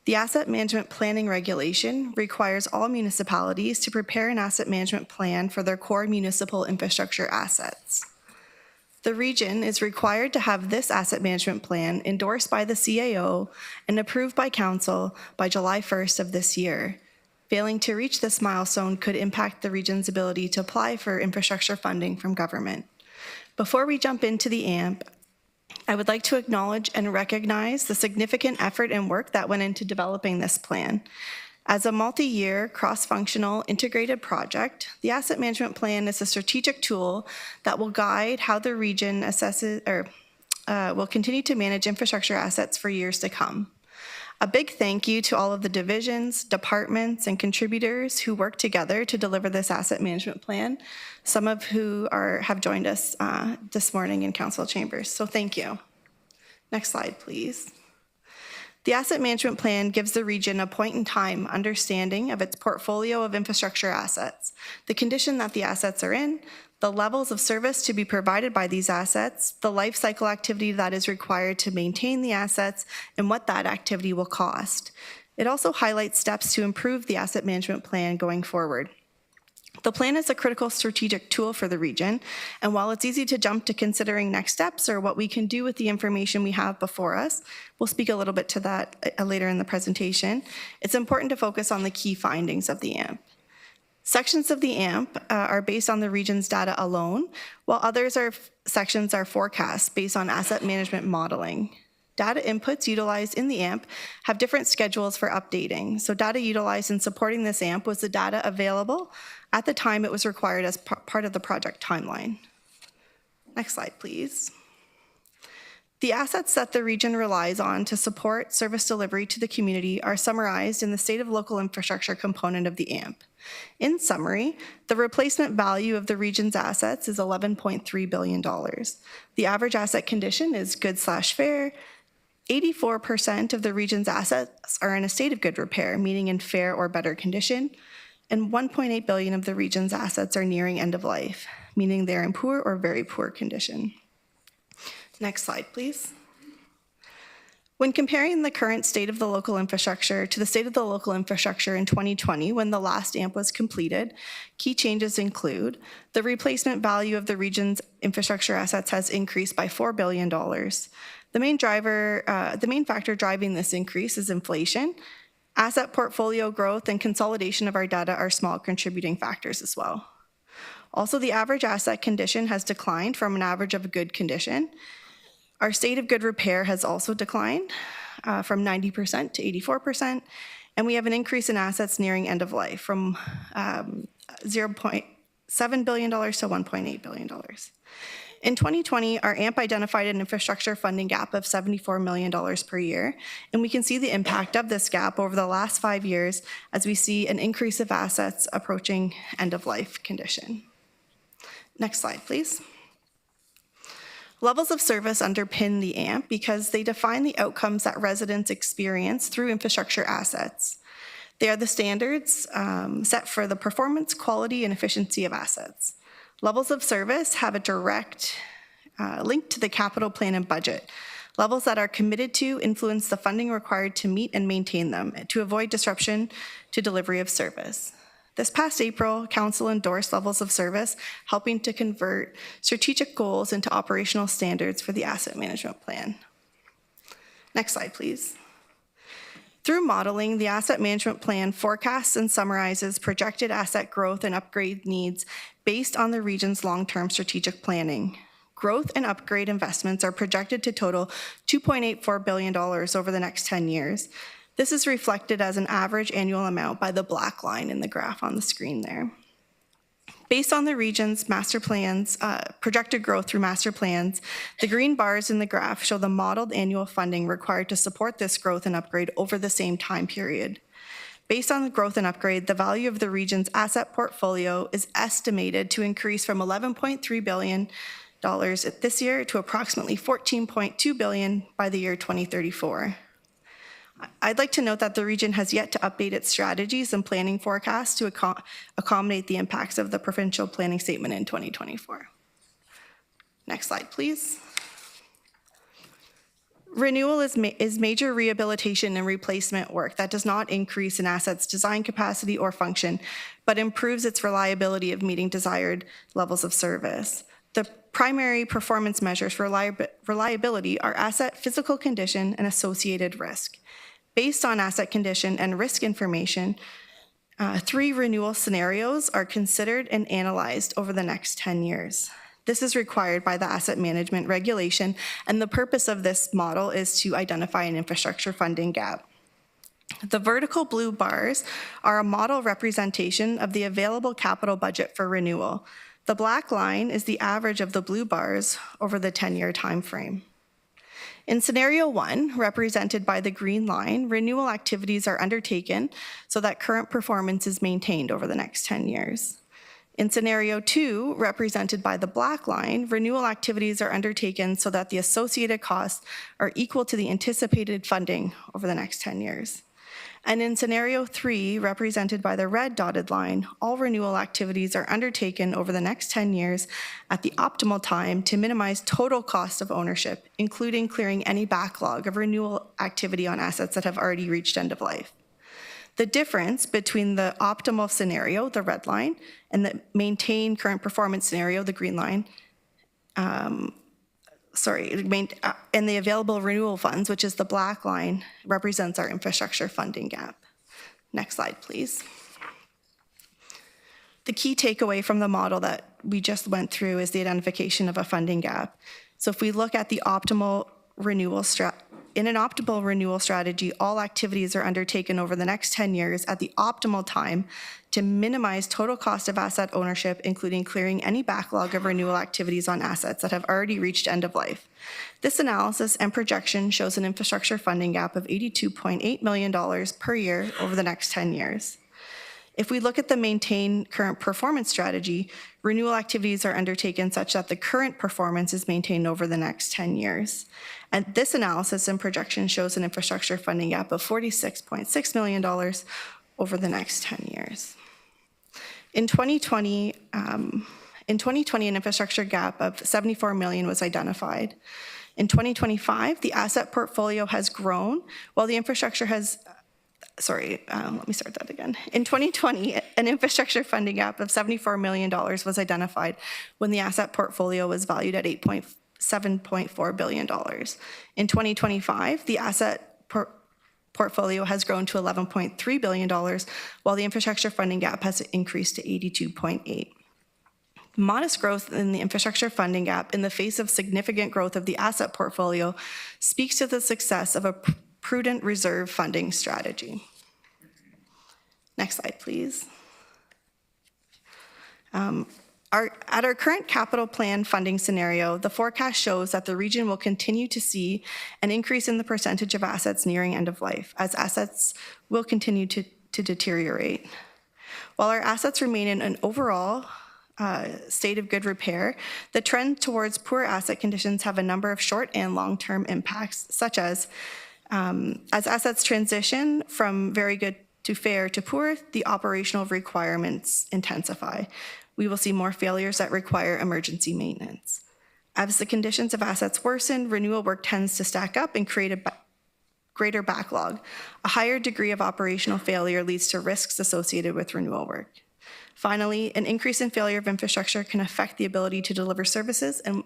The Asset Management Planning Regulation requires all municipalities to prepare an asset management plan for their core municipal infrastructure assets. The region is required to have this asset management plan endorsed by the CAO and approved by Council by July 1st of this year. Failing to reach this milestone could impact the region's ability to apply for infrastructure funding from government. Before we jump into the AMP, I would like to acknowledge and recognize the significant effort and work that went into developing this plan. As a multi-year, cross-functional, integrated project, the Asset Management Plan is a strategic tool that will guide how the region assesses or will continue to manage infrastructure assets for years to come. A big thank you to all of the divisions, departments, and contributors who work together to deliver this asset management plan, some of who have joined us this morning in council chambers. So thank you. Next slide, please. The asset management plan gives the region a point-in-time understanding of its portfolio of infrastructure assets, the condition that the assets are in, the levels of service to be provided by these assets, the life cycle activity that is required to maintain the assets, and what that activity will cost. It also highlights steps to improve the asset management plan going forward. The plan is a critical strategic tool for the region, and while it's easy to jump to considering next steps or what we can do with the information we have before us, we'll speak a little bit to that later in the presentation, it's important to focus on the key findings of the AMP. Sections of the AMP are based on the region's data alone, while sections are forecasts based on asset management modeling. Data inputs utilized in the AMP have different schedules for updating. So data utilized in supporting this AMP was the data available at the time it was required as part of the project timeline. Next slide, please. The assets that the region relies on to support service delivery to the community are summarized in the State of Local Infrastructure component of the AMP. In summary, the replacement value of the region's assets is $11.3 billion. The average asset condition is good/fair. 84% of the region's assets are in a state of good repair, meaning in fair or better condition, and 1.8 billion of the region's assets are nearing end of life, meaning they're in poor or very poor condition. Next slide, please. When comparing the current state of the local infrastructure to the state of the local infrastructure in 2020, when the last AMP was completed, key changes include the replacement value of the region's infrastructure assets has increased by $4 billion. The main factor driving this increase is inflation. Asset portfolio growth and consolidation of our data are small contributing factors as well. Also, the average asset condition has declined from an average of a good condition. Our state of good repair has also declined from 90% to 84%, and we have an increase in assets nearing end of life from $0.7 billion to $1.8 billion. In 2020, our AMP identified an infrastructure funding gap of $74 million per year, and we can see the impact of this gap over the last 5 years as we see an increase of assets approaching end-of-life condition. Next slide, please. Levels of service underpin the AMP because they define the outcomes that residents experience through infrastructure assets. They are the standards set for the performance, quality, and efficiency of assets. Levels of service have a direct link to the capital plan and budget. Levels that are committed to influence the funding required to meet and maintain them to avoid disruption to delivery of service. This past April, Council endorsed levels of service, helping to convert strategic goals into operational standards for the asset management plan. Next slide, please. Through modeling, the asset management plan forecasts and summarizes projected asset growth and upgrade needs based on the region's long-term strategic planning. Growth and upgrade investments are projected to total $2.84 billion over the next 10 years. This is reflected as an average annual amount by the black line in the graph on the screen there. Based on the region's master plans, projected growth through master plans, the green bars in the graph show the modeled annual funding required to support this growth and upgrade over the same time period. Based on the growth and upgrade, the value of the region's asset portfolio is estimated to increase from $11.3 billion this year to approximately $14.2 billion by the year 2034. I'd like to note that the region has yet to update its strategies and planning forecasts to accommodate the impacts of the provincial planning statement in 2024. Next slide, please. Renewal is major rehabilitation and replacement work that does not increase an asset's design capacity or function, but improves its reliability of meeting desired levels of service. The primary performance measures for reliability are asset physical condition and associated risk. Based on asset condition and risk information, 3 renewal scenarios are considered and analyzed over the next 10 years. This is required by the asset management regulation, and the purpose of this model is to identify an infrastructure funding gap. The vertical blue bars are a model representation of the available capital budget for renewal. The black line is the average of the blue bars over the 10-year time frame. In scenario 1, represented by the green line, renewal activities are undertaken so that current performance is maintained over the next 10 years. In scenario 2, represented by the black line, renewal activities are undertaken so that the associated costs are equal to the anticipated funding over the next 10 years. And in scenario 3, represented by the red dotted line, all renewal activities are undertaken over the next 10 years at the optimal time to minimize total cost of ownership, including clearing any backlog of renewal activity on assets that have already reached end of life. The difference between the optimal scenario, the red line, and the maintain current performance scenario, the green line, and the available renewal funds, which is the black line, represents our infrastructure funding gap. Next slide, please. The key takeaway from the model that we just went through is the identification of a funding gap. So if we look at the optimal renewal In an optimal renewal strategy, all activities are undertaken over the next 10 years at the optimal time to minimize total cost of asset ownership, including clearing any backlog of renewal activities on assets that have already reached end of life. This analysis and projection shows an infrastructure funding gap of $82.8 million per year over the next 10 years. If we look at the maintain current performance strategy, renewal activities are undertaken such that the current performance is maintained over the next 10 years. And this analysis and projection shows an infrastructure funding gap of $46.6 million over the next 10 years. In 2020, an infrastructure gap of $74 million was identified. In 2025, the asset portfolio has grown while the infrastructure has let me start that again. In 2020, an infrastructure funding gap of $74 million was identified when the asset portfolio was valued at $7.4 billion. In 2025, the asset portfolio has grown to $11.3 billion, while the infrastructure funding gap has increased to $82.8. Modest growth in the infrastructure funding gap in the face of significant growth of the asset portfolio speaks to the success of a prudent reserve funding strategy. Next slide, please. At our current capital plan funding scenario, the forecast shows that the region will continue to see an increase in the percentage of assets nearing end of life, as assets will continue to deteriorate. While our assets remain in an overall state of good repair, the trend towards poor asset conditions have a number of short and long-term impacts, such as assets transition from very good to fair to poor, the operational requirements intensify. We will see more failures that require emergency maintenance. As the conditions of assets worsen, renewal work tends to stack up and create a greater backlog. A higher degree of operational failure leads to risks associated with renewal work. Finally, an increase in failure of infrastructure can affect the ability to deliver services and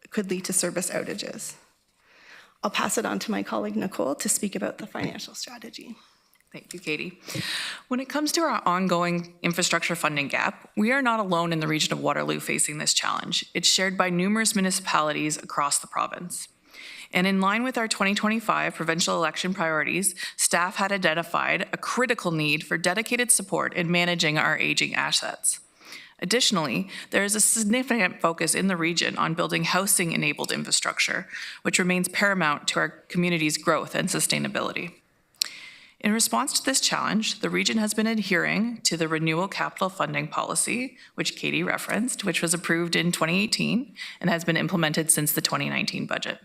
could lead to service outages. I'll pass it on to my colleague Nicole to speak about the financial strategy. Thank you, Katie. When it comes to our ongoing infrastructure funding gap, we are not alone in the region of Waterloo facing this challenge. It's shared by numerous municipalities across the province. And in line with our 2025 provincial election priorities, staff had identified a critical need for dedicated support in managing our aging assets. Additionally, there is a significant focus in the region on building housing-enabled infrastructure, which remains paramount to our community's growth and sustainability. In response to this challenge, the region has been adhering to the Renewal Capital Funding Policy, which Katie referenced, which was approved in 2018 and has been implemented since the 2019 budget.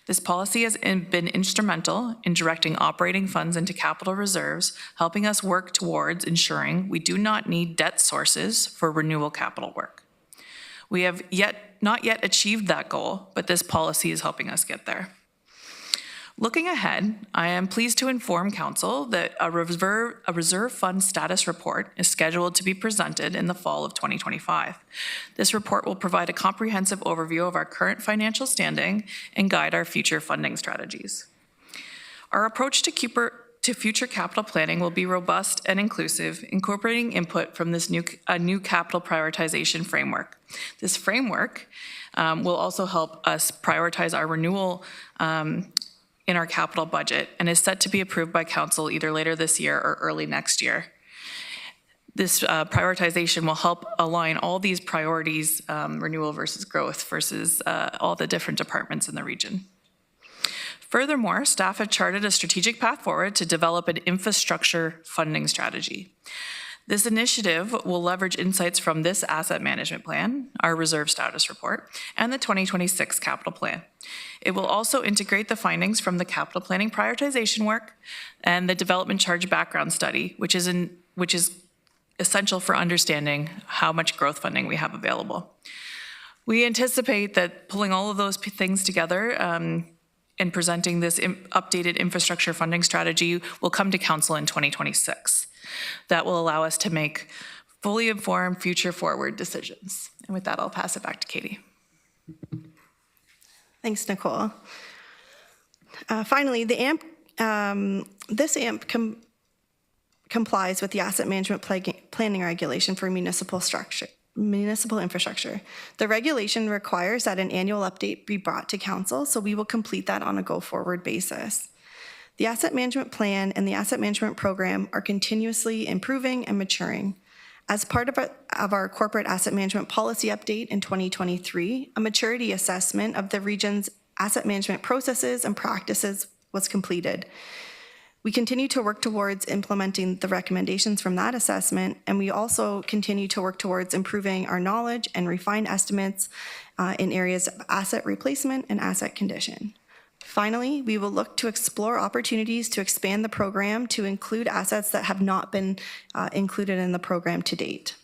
This policy has been instrumental in directing operating funds into capital reserves, helping us work towards ensuring we do not need debt sources for renewal capital work. We have not yet achieved that goal, but this policy is helping us get there. Looking ahead, I am pleased to inform Council that a reserve fund status report is scheduled to be presented in the fall of 2025. This report will provide a comprehensive overview of our current financial standing and guide our future funding strategies. Our approach to future capital planning will be robust and inclusive, incorporating input from this new capital prioritization framework. This framework will also help us prioritize our renewal in our capital budget and is set to be approved by Council either later this year or early next year. This prioritization will help align all these priorities, renewal versus growth versus all the different departments in the region. Furthermore, staff have charted a strategic path forward to develop an infrastructure funding strategy. This initiative will leverage insights from this asset management plan, our reserve status report, and the 2026 capital plan. It will also integrate the findings from the capital planning prioritization work and the development charge background study, which is essential for understanding how much growth funding we have available. We anticipate that pulling all of those things together and presenting this updated infrastructure funding strategy will come to Council in 2026. That will allow us to make fully informed future forward decisions. And with that, I'll pass it back to Katie. Thanks, Nicole. Finally, this AMP complies with the asset management planning regulation for municipal municipal infrastructure. The regulation requires that an annual update be brought to council, so we will complete that on a go-forward basis. The asset management plan and the asset management program are continuously improving and maturing. As part of our corporate asset management policy update in 2023, a maturity assessment of the region's asset management processes and practices was completed. We continue to work towards implementing the recommendations from that assessment, and we also continue to work towards improving our knowledge and refine estimates in areas of asset replacement and asset condition. Finally, we will look to explore opportunities to expand the program to include assets that have not been included in the program to date.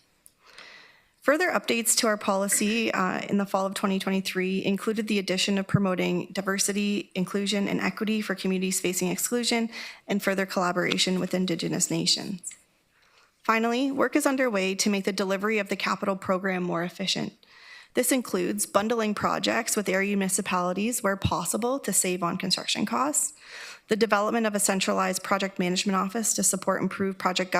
Further updates to our policy in the fall of 2023 included the addition of promoting diversity, inclusion, and equity for communities facing exclusion and further collaboration with Indigenous nations. Finally, work is underway to make the delivery of the capital program more efficient. This includes bundling projects with area municipalities where possible to save on construction costs, the development of a centralized project management office to support improved project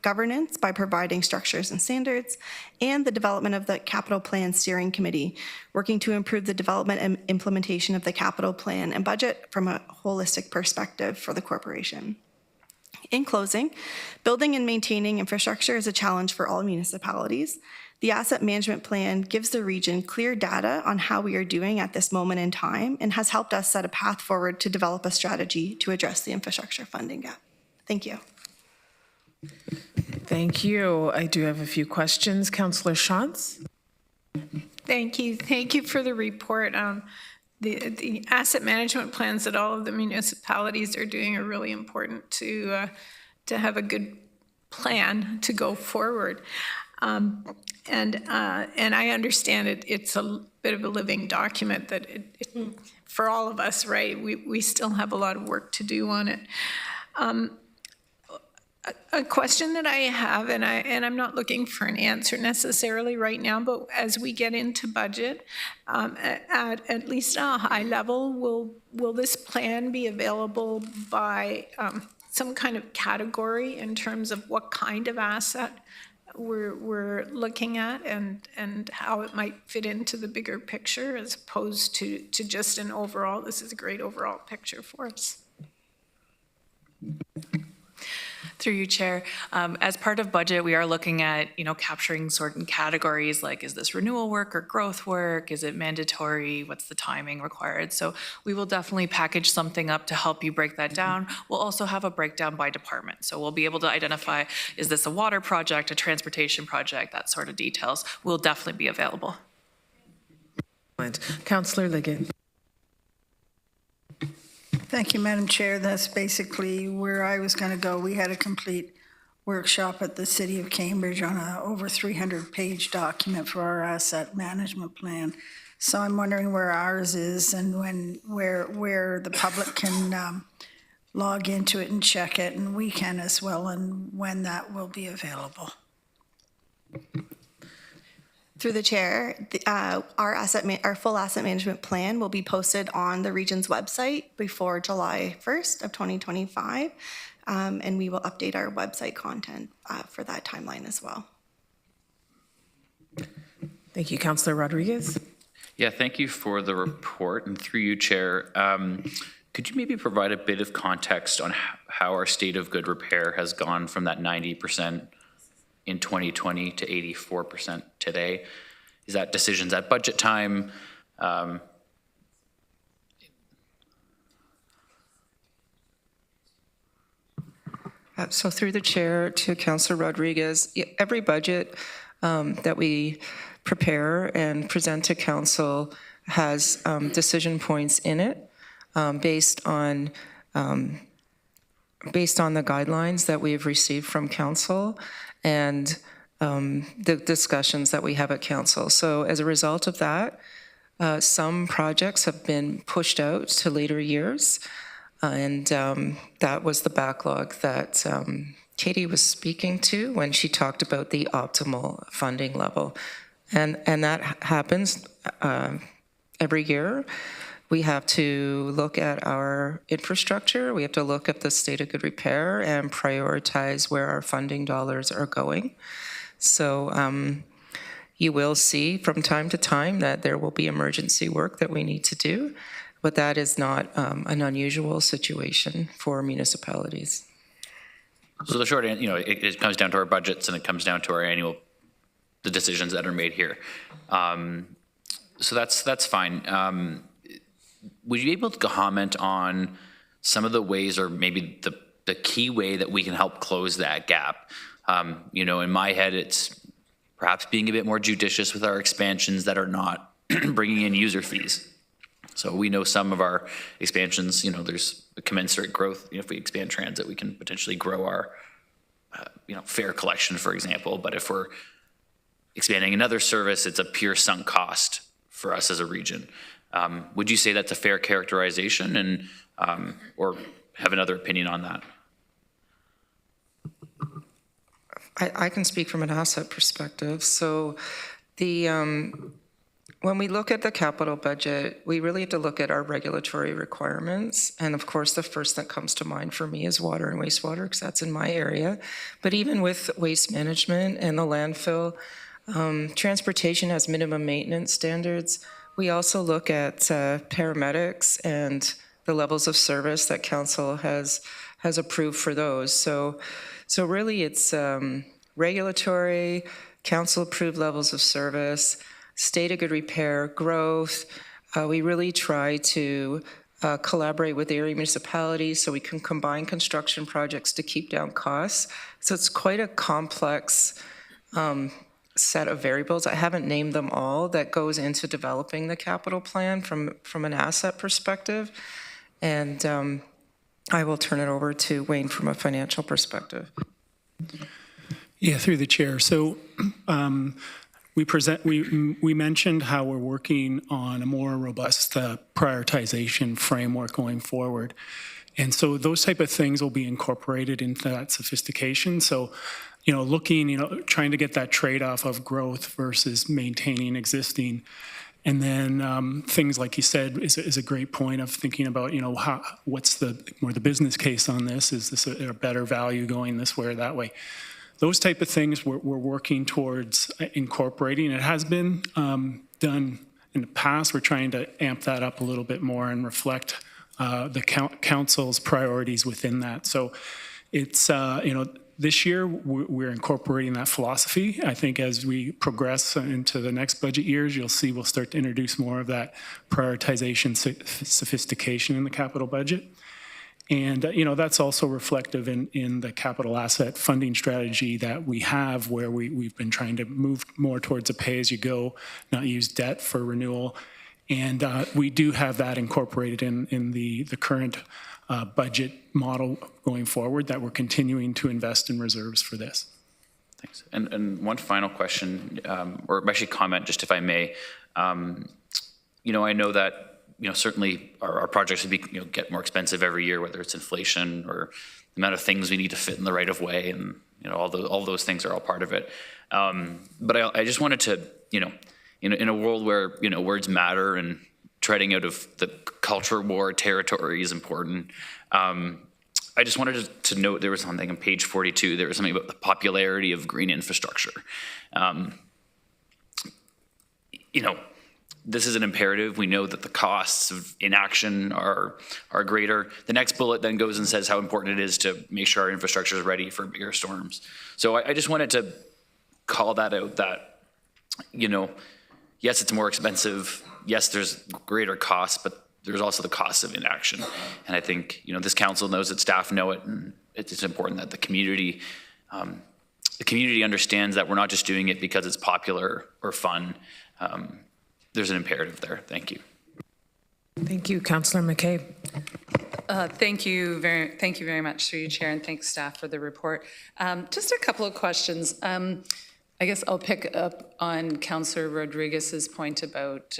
governance by providing structures and standards, and the development of the capital plan steering committee, working to improve the development and implementation of the capital plan and budget from a holistic perspective for the corporation. In closing, building and maintaining infrastructure is a challenge for all municipalities. The asset management plan gives the region clear data on how we are doing at this moment in time and has helped us set a path forward to develop a strategy to address the infrastructure funding gap. Thank you. Thank you. I do have a few questions. Councillor Shantz? Thank you. Thank you for the report. The asset management plans that all of the municipalities are doing are really important to have a good plan to go forward. And I understand it's a bit of a living document that for all of us, right, we still have a lot of work to do on it. A question that I have, and I'm not looking for an answer necessarily right now, but as we get into budget, at least at a high level, will this plan be available by some kind of category in terms of what kind of asset we're looking at and how it might fit into the bigger picture as opposed to just an overall, this is a great overall picture for us? Through you, Chair. As part of budget, we are looking at, capturing certain categories like, is this renewal work or growth work? Is it mandatory? What's the timing required? So we will definitely package something up to help you break that down. We'll also have a breakdown by department. So we'll be able to identify, is this a water project, a transportation project, that sort of details will definitely be available. Councillor Liggett. Thank you, Madam Chair. That's basically where I was going to go. We had a complete workshop at the City of Cambridge on a over 300-page document for our asset management plan. So I'm wondering where ours is and where the public can log into it and check it, and we can as well, and when that will be available. Through the chair, our full asset management plan will be posted on the region's website before July 1st of 2025, and we will update our website content for that timeline as well. Thank you, Councillor Rodriguez. Yeah, thank you for the report, and through you, Chair, could you maybe provide a bit of context on how our state of good repair has gone from that 90% in 2020 to 84% today? Is that decisions at budget time? So through the chair to Councillor Rodriguez, every budget that we prepare and present to council has decision points in it based on the guidelines that we've received from council and the discussions that we have at council. So as a result of that, some projects have been pushed out to later years, and that was the backlog that Katie was speaking to when she talked about the optimal funding level. And that happens every year. We have to look at our infrastructure. We have to look at the state of good repair and prioritize where our funding dollars are going. So, You will see from time to time that there will be emergency work that we need to do, but that is not an unusual situation for municipalities. So the short answer, it comes down to our budgets and it comes down to our the decisions that are made here. So that's fine. Would you be able to comment on some of the ways, or maybe the key way that we can help close that gap? In my head, it's perhaps being a bit more judicious with our expansions that are not bringing in user fees. So we know some of our expansions, there's a commensurate growth. If we expand transit, we can potentially grow our, fare collection, for example. But if we're expanding another service, it's a pure sunk cost for us as a region. Would you say that's a fair characterization, and or have another opinion on that? I can speak from an asset perspective. So when we look at the capital budget, we really have to look at our regulatory requirements. And of course, the first that comes to mind for me is water and wastewater, because that's in my area. But even with waste management and the landfill, transportation has minimum maintenance standards. We also look at paramedics and the levels of service that council has approved for those. So really it's regulatory, council-approved levels of service, state of good repair, growth. We really try to collaborate with area municipalities so we can combine construction projects to keep down costs. So it's quite a complex set of variables. I haven't named them all that goes into developing the capital plan from an asset perspective. And I will turn it over to Wayne from a financial perspective. Yeah, through the chair. So we mentioned how we're working on a more robust prioritization framework going forward. And so those type of things will be incorporated into that sophistication. So, trying to get that trade-off of growth versus maintaining existing. And then things like you said is a great point of thinking about, what's the business case on this? Is this a better value going this way or that way? Those type of things we're working towards incorporating. It has been done in the past. We're trying to amp that up a little bit more and reflect the council's priorities within that. So it's, this year we're incorporating that philosophy. I think as we progress into the next budget years, you'll see we'll start to introduce more of that prioritization sophistication in the capital budget. And, that's also reflective in the capital asset funding strategy that we have, where we've been trying to move more towards a pay-as-you-go, not use debt for renewal. And we do have that incorporated in the current budget model going forward, that we're continuing to invest in reserves for this. Thanks. And one final question, or actually comment, just if I may. I know that certainly our projects would get more expensive every year, whether it's inflation or the amount of things we need to fit in the right of way, and all those things are all part of it. But I just wanted to, in a world where words matter and treading out of the culture war territory is important. I just wanted to note there was something on page 42. There was something about the popularity of green infrastructure. This is an imperative. We know that the costs of inaction are greater. The next bullet then goes and says how important it is to make sure our infrastructure is ready for bigger storms. So I just wanted to call that out, that, yes, it's more expensive. Yes, there's greater costs, but there's also the cost of inaction. And I think, this council knows it, staff know it, and it's important that the community understands that we're not just doing it because it's popular or fun. There's an imperative there. Thank you. Thank you, Councillor McCabe. Thank you very much through you, Chair, and thanks staff for the report. Just a couple of questions. I guess I'll pick up on Councillor Rodriguez's point about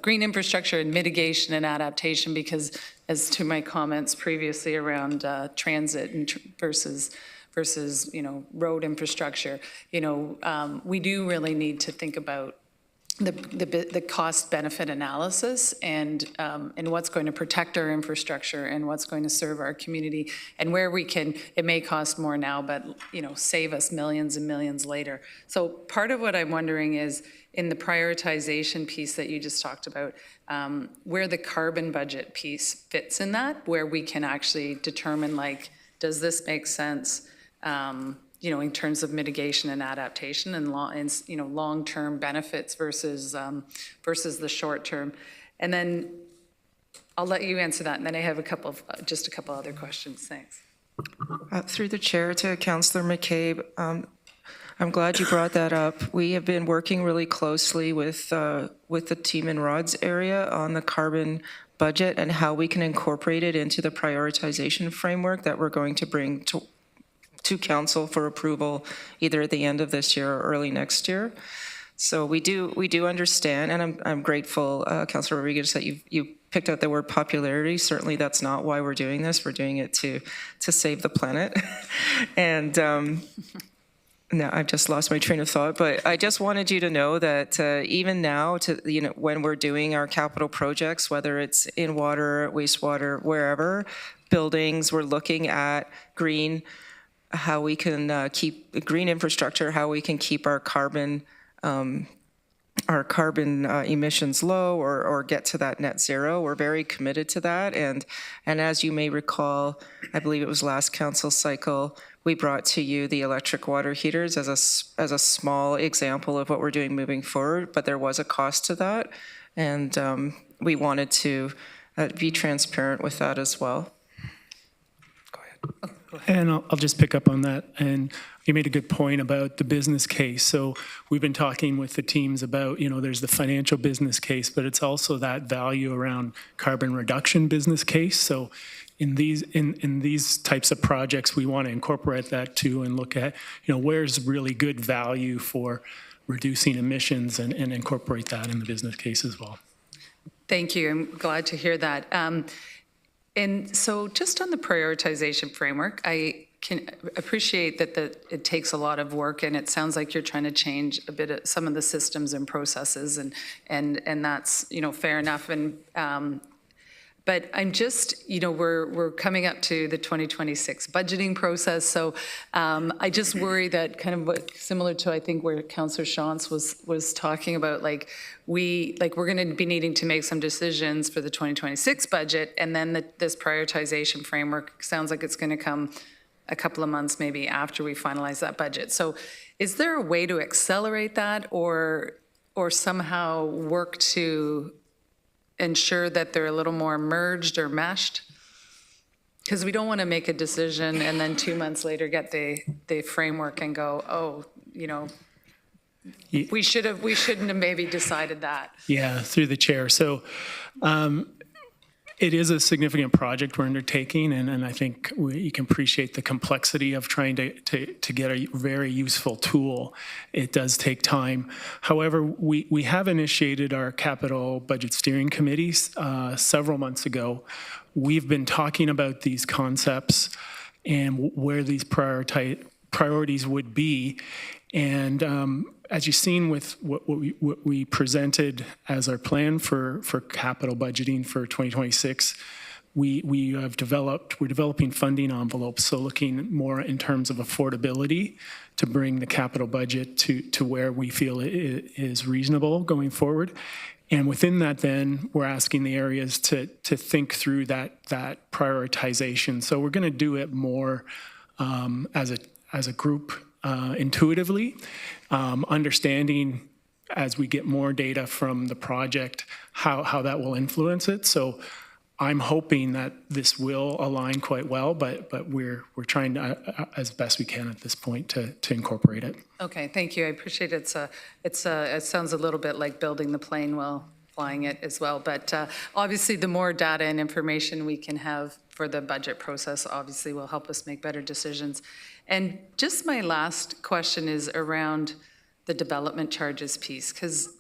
green infrastructure and mitigation and adaptation, because as to my comments previously around transit and versus road infrastructure, we do really need to think about the cost benefit analysis and what's going to protect our infrastructure and what's going to serve our community and where we can, it may cost more now, but save us millions and millions later. So part of what I'm wondering is in the prioritization piece that you just talked about, where the carbon budget piece fits in that, where we can actually determine does this make sense? In terms of mitigation and adaptation and long-term benefits versus the short term. And then I'll let you answer that, and then I have just a couple other questions. Thanks. Through the chair to Councillor McCabe, I'm glad you brought that up. We have been working really closely with the team in Rod's area on the carbon budget and how we can incorporate it into the prioritization framework that we're going to bring to council for approval either at the end of this year or early next year. So we do understand, and I'm grateful, Councillor Rodriguez, that you picked out the word popularity. Certainly that's not why we're doing this. We're doing it to save the planet. And now I've just lost my train of thought, but I just wanted you to know that even now, when we're doing our capital projects, whether it's in water, wastewater, wherever, buildings, we're looking at green, how we can keep green infrastructure, how we can keep our carbon emissions low or get to that net zero. We're very committed to that. And as you may recall, I believe it was last council cycle, we brought to you the electric water heaters as a small example of what we're doing moving forward, but there was a cost to that. And we wanted to be transparent with that as well. Go ahead. And I'll just pick up on that. And you made a good point about the business case. So we've been talking with the teams about, there's the financial business case, but it's also that value around carbon reduction business case. So in these types of projects, we want to incorporate that too and look at, where's really good value for reducing emissions and incorporate that in the business case as well. Thank you. I'm glad to hear that. And so just on the prioritization framework, I can appreciate that it takes a lot of work, and it sounds like you're trying to change a bit of some of the systems and processes, and that's fair enough. And but I'm just we're coming up to the 2026 budgeting process, so I just worry that kind of similar to I think where Councillor Shantz was talking about we're going to be needing to make some decisions for the 2026 budget, and then this prioritization framework sounds like it's going to come a couple of months maybe after we finalize that budget. So is there a way to accelerate that or somehow work to ensure that they're a little more merged or meshed? Because we don't want to make a decision and then 2 months later get the framework and go, we shouldn't have maybe decided that. Yeah, through the chair. So it is a significant project we're undertaking, and I think you can appreciate the complexity of trying to get a very useful tool. It does take time. However, we have initiated our capital budget steering committees several months ago. We've been talking about these concepts and where these priorities would be. And as you've seen with what we presented as our plan for capital budgeting for 2026, we're developing funding envelopes, so looking more in terms of affordability to bring the capital budget to where we feel it is reasonable going forward. And within that, then, we're asking the areas to think through that prioritization. So we're going to do it more as a group intuitively, understanding as we get more data from the project how that will influence it. So I'm hoping that this will align quite well, but we're trying to, as best we can at this point, to incorporate it. Okay, thank you. I appreciate it. It sounds a little bit like building the plane while flying it as well. But obviously, the more data and information we can have for the budget process, obviously, will help us make better decisions. And just my last question is around the development charges piece, because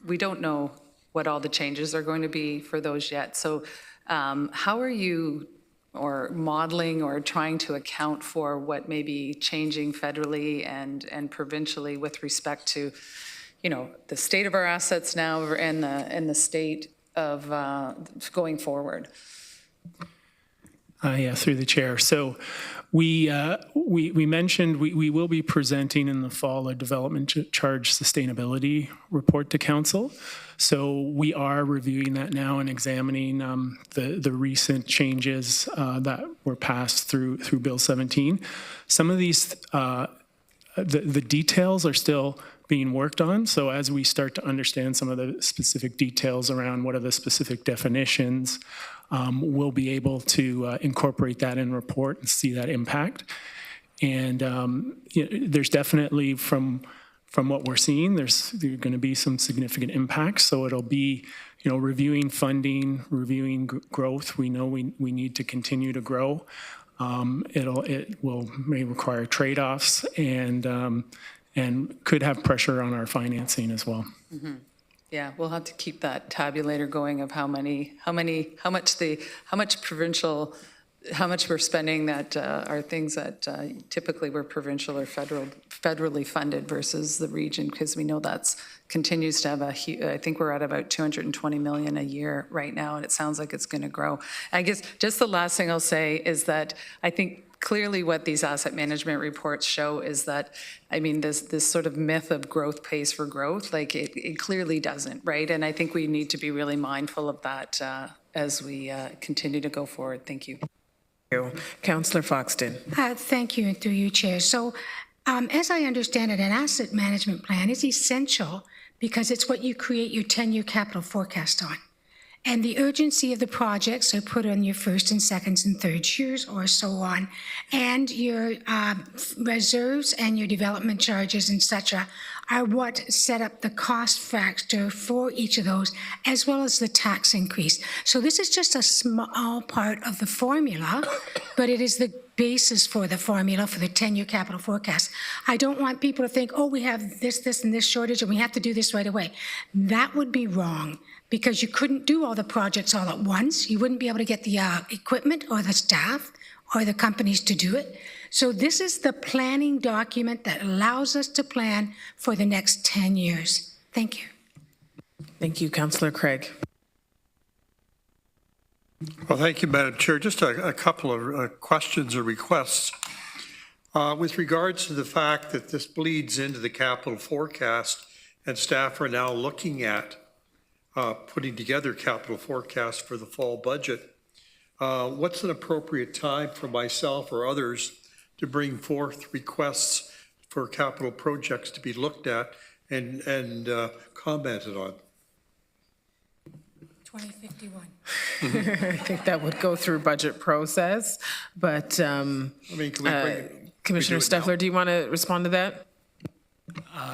we don't know what all the changes are going to be for those yet. So how are you modeling or trying to account for what may be changing federally and provincially with respect to you know, the state of our assets now and the state of going forward. Yeah, through the chair. So we mentioned we will be presenting in the fall a development charge sustainability report to council. So we are reviewing that now and examining the recent changes that were passed through Bill 17. Some of these, the details are still being worked on. So as we start to understand some of the specific details around what are the specific definitions, we'll be able to incorporate that in report and see that impact. And there's definitely, from what we're seeing, there's going to be some significant impacts. So it'll be, reviewing funding, reviewing growth. We know we need to continue to grow. It may require trade-offs and could have pressure on our financing as well. Mm-hmm. Yeah, we'll have to keep that tabulator going of how much we're spending that are things that typically were provincial or federally funded versus the region, because we know that's continues to have a huge, I think we're at about 220 million a year right now, and it sounds like it's going to grow. I guess just the last thing I'll say is that I think clearly what these asset management reports show is that, I mean, this sort of myth of growth pays for growth, like it clearly doesn't, right? And I think we need to be really mindful of that as we continue to go forward. Thank you. Councillor Foxton. Thank you, and through you, Chair. So as I understand it, an asset management plan is essential because it's what you create your 10-year capital forecast on. And the urgency of the projects are put on your first and second and third years or so on. And your reserves and your development charges, etc., are what set up the cost factor for each of those, as well as the tax increase. So this is just a small part of the formula, but it is the basis for the formula for the 10-year capital forecast. I don't want people to think, oh, we have this, and this shortage, and we have to do this right away. That would be wrong, because you couldn't do all the projects all at once. You wouldn't be able to get the equipment or the staff or the companies to do it. So this is the planning document that allows us to plan for the next 10 years. Thank you. Thank you, Councillor Craig. Well, thank you, Madam Chair. Just a couple of questions or requests. With regards to the fact that this bleeds into the capital forecast and staff are now looking at putting together capital forecasts for the fall budget, what's an appropriate time for myself or others to bring forth requests for capital projects to be looked at and commented on? 2051. I think that would go through budget process, but I mean, can we bring it? Commissioner Steffler, do you want to respond to that?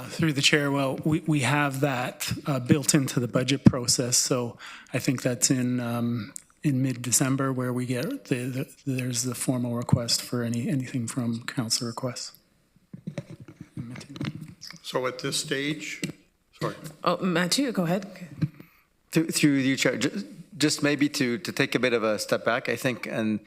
Through the chair, well, we have that built into the budget process, so I think that's in mid-December where we get there's the formal request for anything from council requests. So at this stage, sorry. Oh, Matthew, go ahead. Through you, Chair, just maybe to take a bit of a step back, I think, and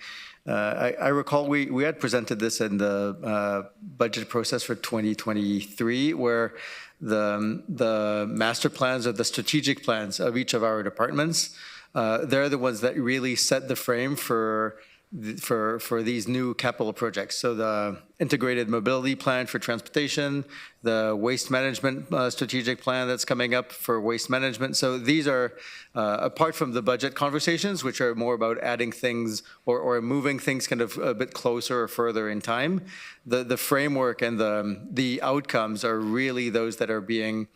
I recall we had presented this in the budget process for 2023, where the master plans or the strategic plans of each of our departments, they're the ones that really set the frame for these new capital projects. So the integrated mobility plan for transportation, the waste management strategic plan that's coming up for waste management. So these are, apart from the budget conversations, which are more about adding things or moving things kind of a bit closer or further in time, the framework and the outcomes are really those that are being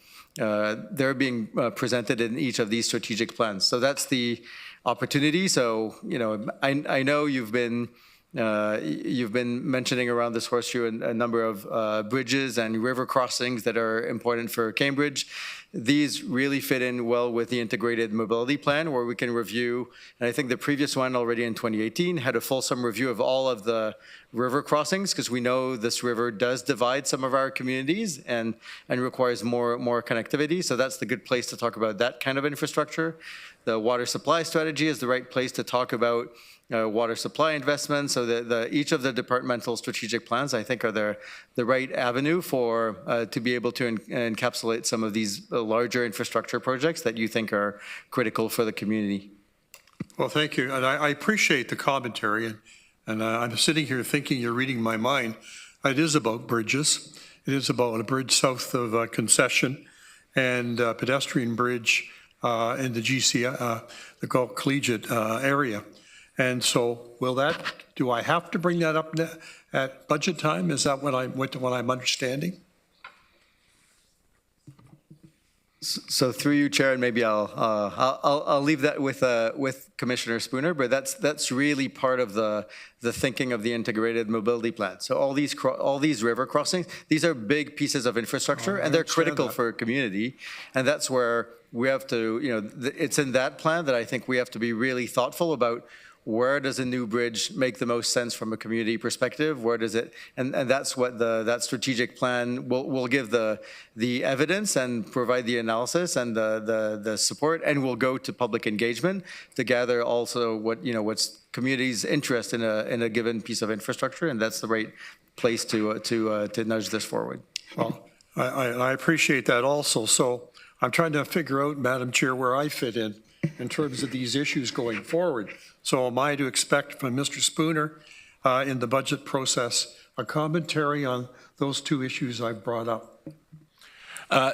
presented in each of these strategic plans. So that's the opportunity. So, I know you've been mentioning around this horseshoe a number of bridges and river crossings that are important for Cambridge. These really fit in well with the integrated mobility plan, where we can review, and I think the previous one already in 2018 had a fulsome review of all of the river crossings, because we know this river does divide some of our communities and requires more connectivity. So that's the good place to talk about that kind of infrastructure. The water supply strategy is the right place to talk about water supply investments. So each of the departmental strategic plans, I think, are the right avenue for to be able to encapsulate some of these larger infrastructure projects that you think are critical for the community. Well, thank you. And I appreciate the commentary. And I'm sitting here thinking you're reading my mind. It is about bridges. It is about a bridge south of Concession and a pedestrian bridge in the the Gulf Collegiate area. And so do I have to bring that up at budget time? Is that what I'm understanding? So through you, Chair, and maybe I'll leave that with Commissioner Spooner, but that's really part of the thinking of the integrated mobility plan. So all these river crossings, these are big pieces of infrastructure, and they're critical for a community, and that's where we have to, it's in that plan that I think we have to be really thoughtful about. Where does a new bridge make the most sense from a community perspective? Where does it, and that's what that strategic plan will give the evidence and provide the analysis and the support, and will go to public engagement to gather also what's community's interest in a given piece of infrastructure, and that's the right place to nudge this forward. Well, I appreciate that also. So I'm trying to figure out, Madam Chair, where I fit in terms of these issues going forward. So am I to expect from Mr. Spooner in the budget process a commentary on those two issues I've brought up?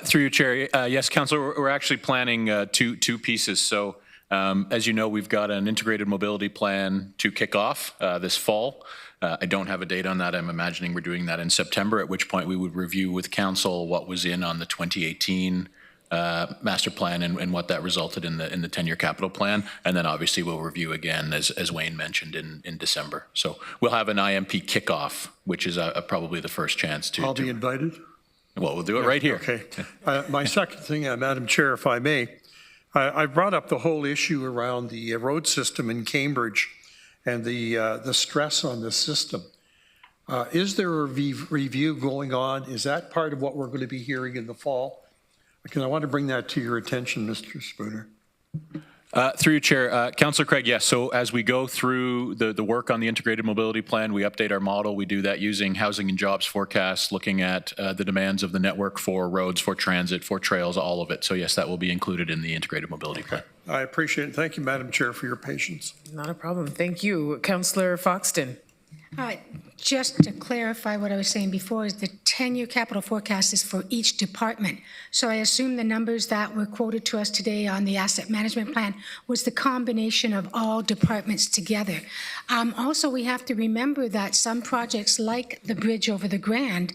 Through you, Chair. Yes, Councillor, we're actually planning two pieces. So as you know, we've got an integrated mobility plan to kick off this fall. I don't have a date on that. I'm imagining we're doing that in September, at which point we would review with Council what was in on the 2018 master plan and what that resulted in the 10-year capital plan, and then obviously we'll review again, as Wayne mentioned, in December. So we'll have an IMP kickoff, which is probably the first chance to. I'll be invited. Well, we'll do it right here. Okay. My second thing, Madam Chair, if I may, I brought up the whole issue around the road system in Cambridge and the stress on the system. Is there a review going on? Is that part of what we're going to be hearing in the fall? Because I want to bring that to your attention, Mr. Spooner. Through you, Chair. Councillor Craig, yes. So as we go through the work on the integrated mobility plan, we update our model. We do that using housing and jobs forecasts, looking at the demands of the network for roads, for transit, for trails, all of it. So yes, that will be included in the integrated mobility plan. I appreciate it. Thank you, Madam Chair, for your patience. Not a problem. Thank you. Councillor Foxton. Just to clarify what I was saying before, is the 10-year capital forecast is for each department. So I assume the numbers that were quoted to us today on the asset management plan was the combination of all departments together. Also, we have to remember that some projects like the bridge over the Grand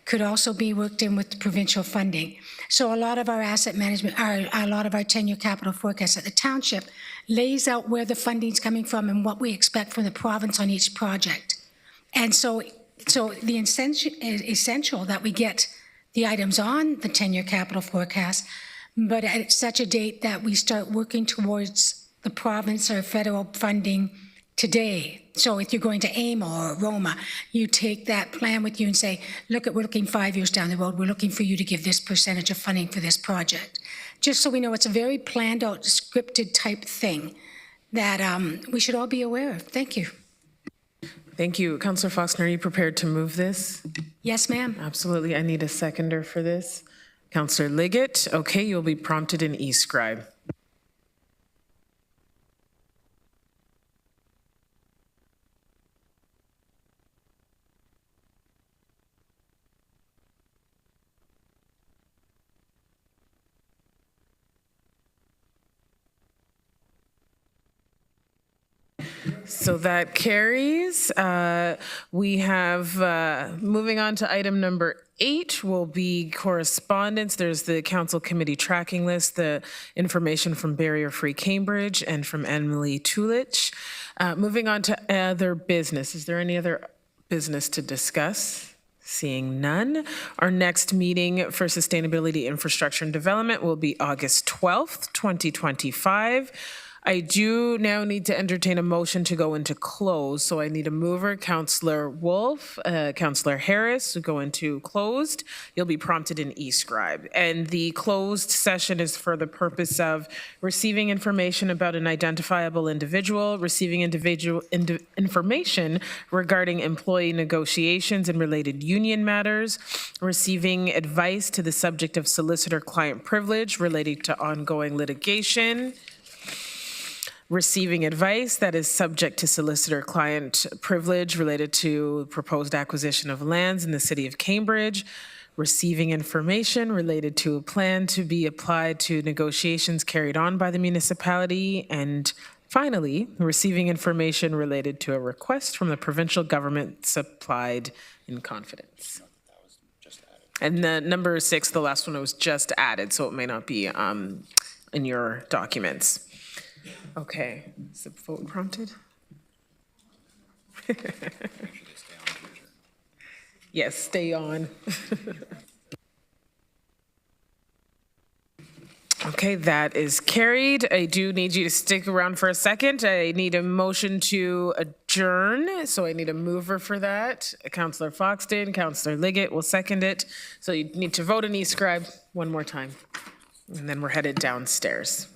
could also be worked in with provincial funding. So a lot of our asset management, a lot of our 10-year capital forecast at the township lays out where the funding's coming from and what we expect from the province on each project. And so the essential that we get the items on the 10-year capital forecast, but at such a date that we start working towards the province or federal funding today. So if you're going to AIM or Roma, you take that plan with you and say, look, we're looking 5 years down the road. We're looking for you to give this percentage of funding for this project. Just so we know it's a very planned out, scripted type thing that we should all be aware of. Thank you. Thank you. Councillor Foxton, are you prepared to move this? Yes, ma'am. Absolutely. I need a seconder for this. Councillor Liggett. Okay, you'll be prompted in e-scribe. So that carries. We have, moving on to item number 8 will be correspondence. There's the council committee tracking list, the information from Barrier Free Cambridge and from Emily Tulich. Moving on to other business. Is there any other business to discuss? Seeing none. Our next meeting for Sustainability, Infrastructure and Development will be August 12th, 2025. I do now need to entertain a motion to go into closed. So I need a mover, Councillor Wolf, Councillor Harris, to go into closed. You'll be prompted in eScribe. And the closed session is for the purpose of receiving information about an identifiable individual, receiving information regarding employee negotiations and related union matters, receiving advice to the subject of solicitor-client privilege relating to ongoing litigation, receiving advice that is subject to solicitor-client privilege related to proposed acquisition of lands in the city of Cambridge, receiving information related to a plan to be applied to negotiations carried on by the municipality, and finally, receiving information related to a request from the provincial government supplied in confidence. And the number 6, the last one was just added, so it may not be in your documents. Okay, is the vote prompted? Yes, stay on. Okay, that is carried. I do need you to stick around for a second. I need a motion to adjourn, so I need a mover for that. Councillor Foxton, Councillor Liggett will second it. So you need to vote in eScribe one more time, and then we're headed downstairs.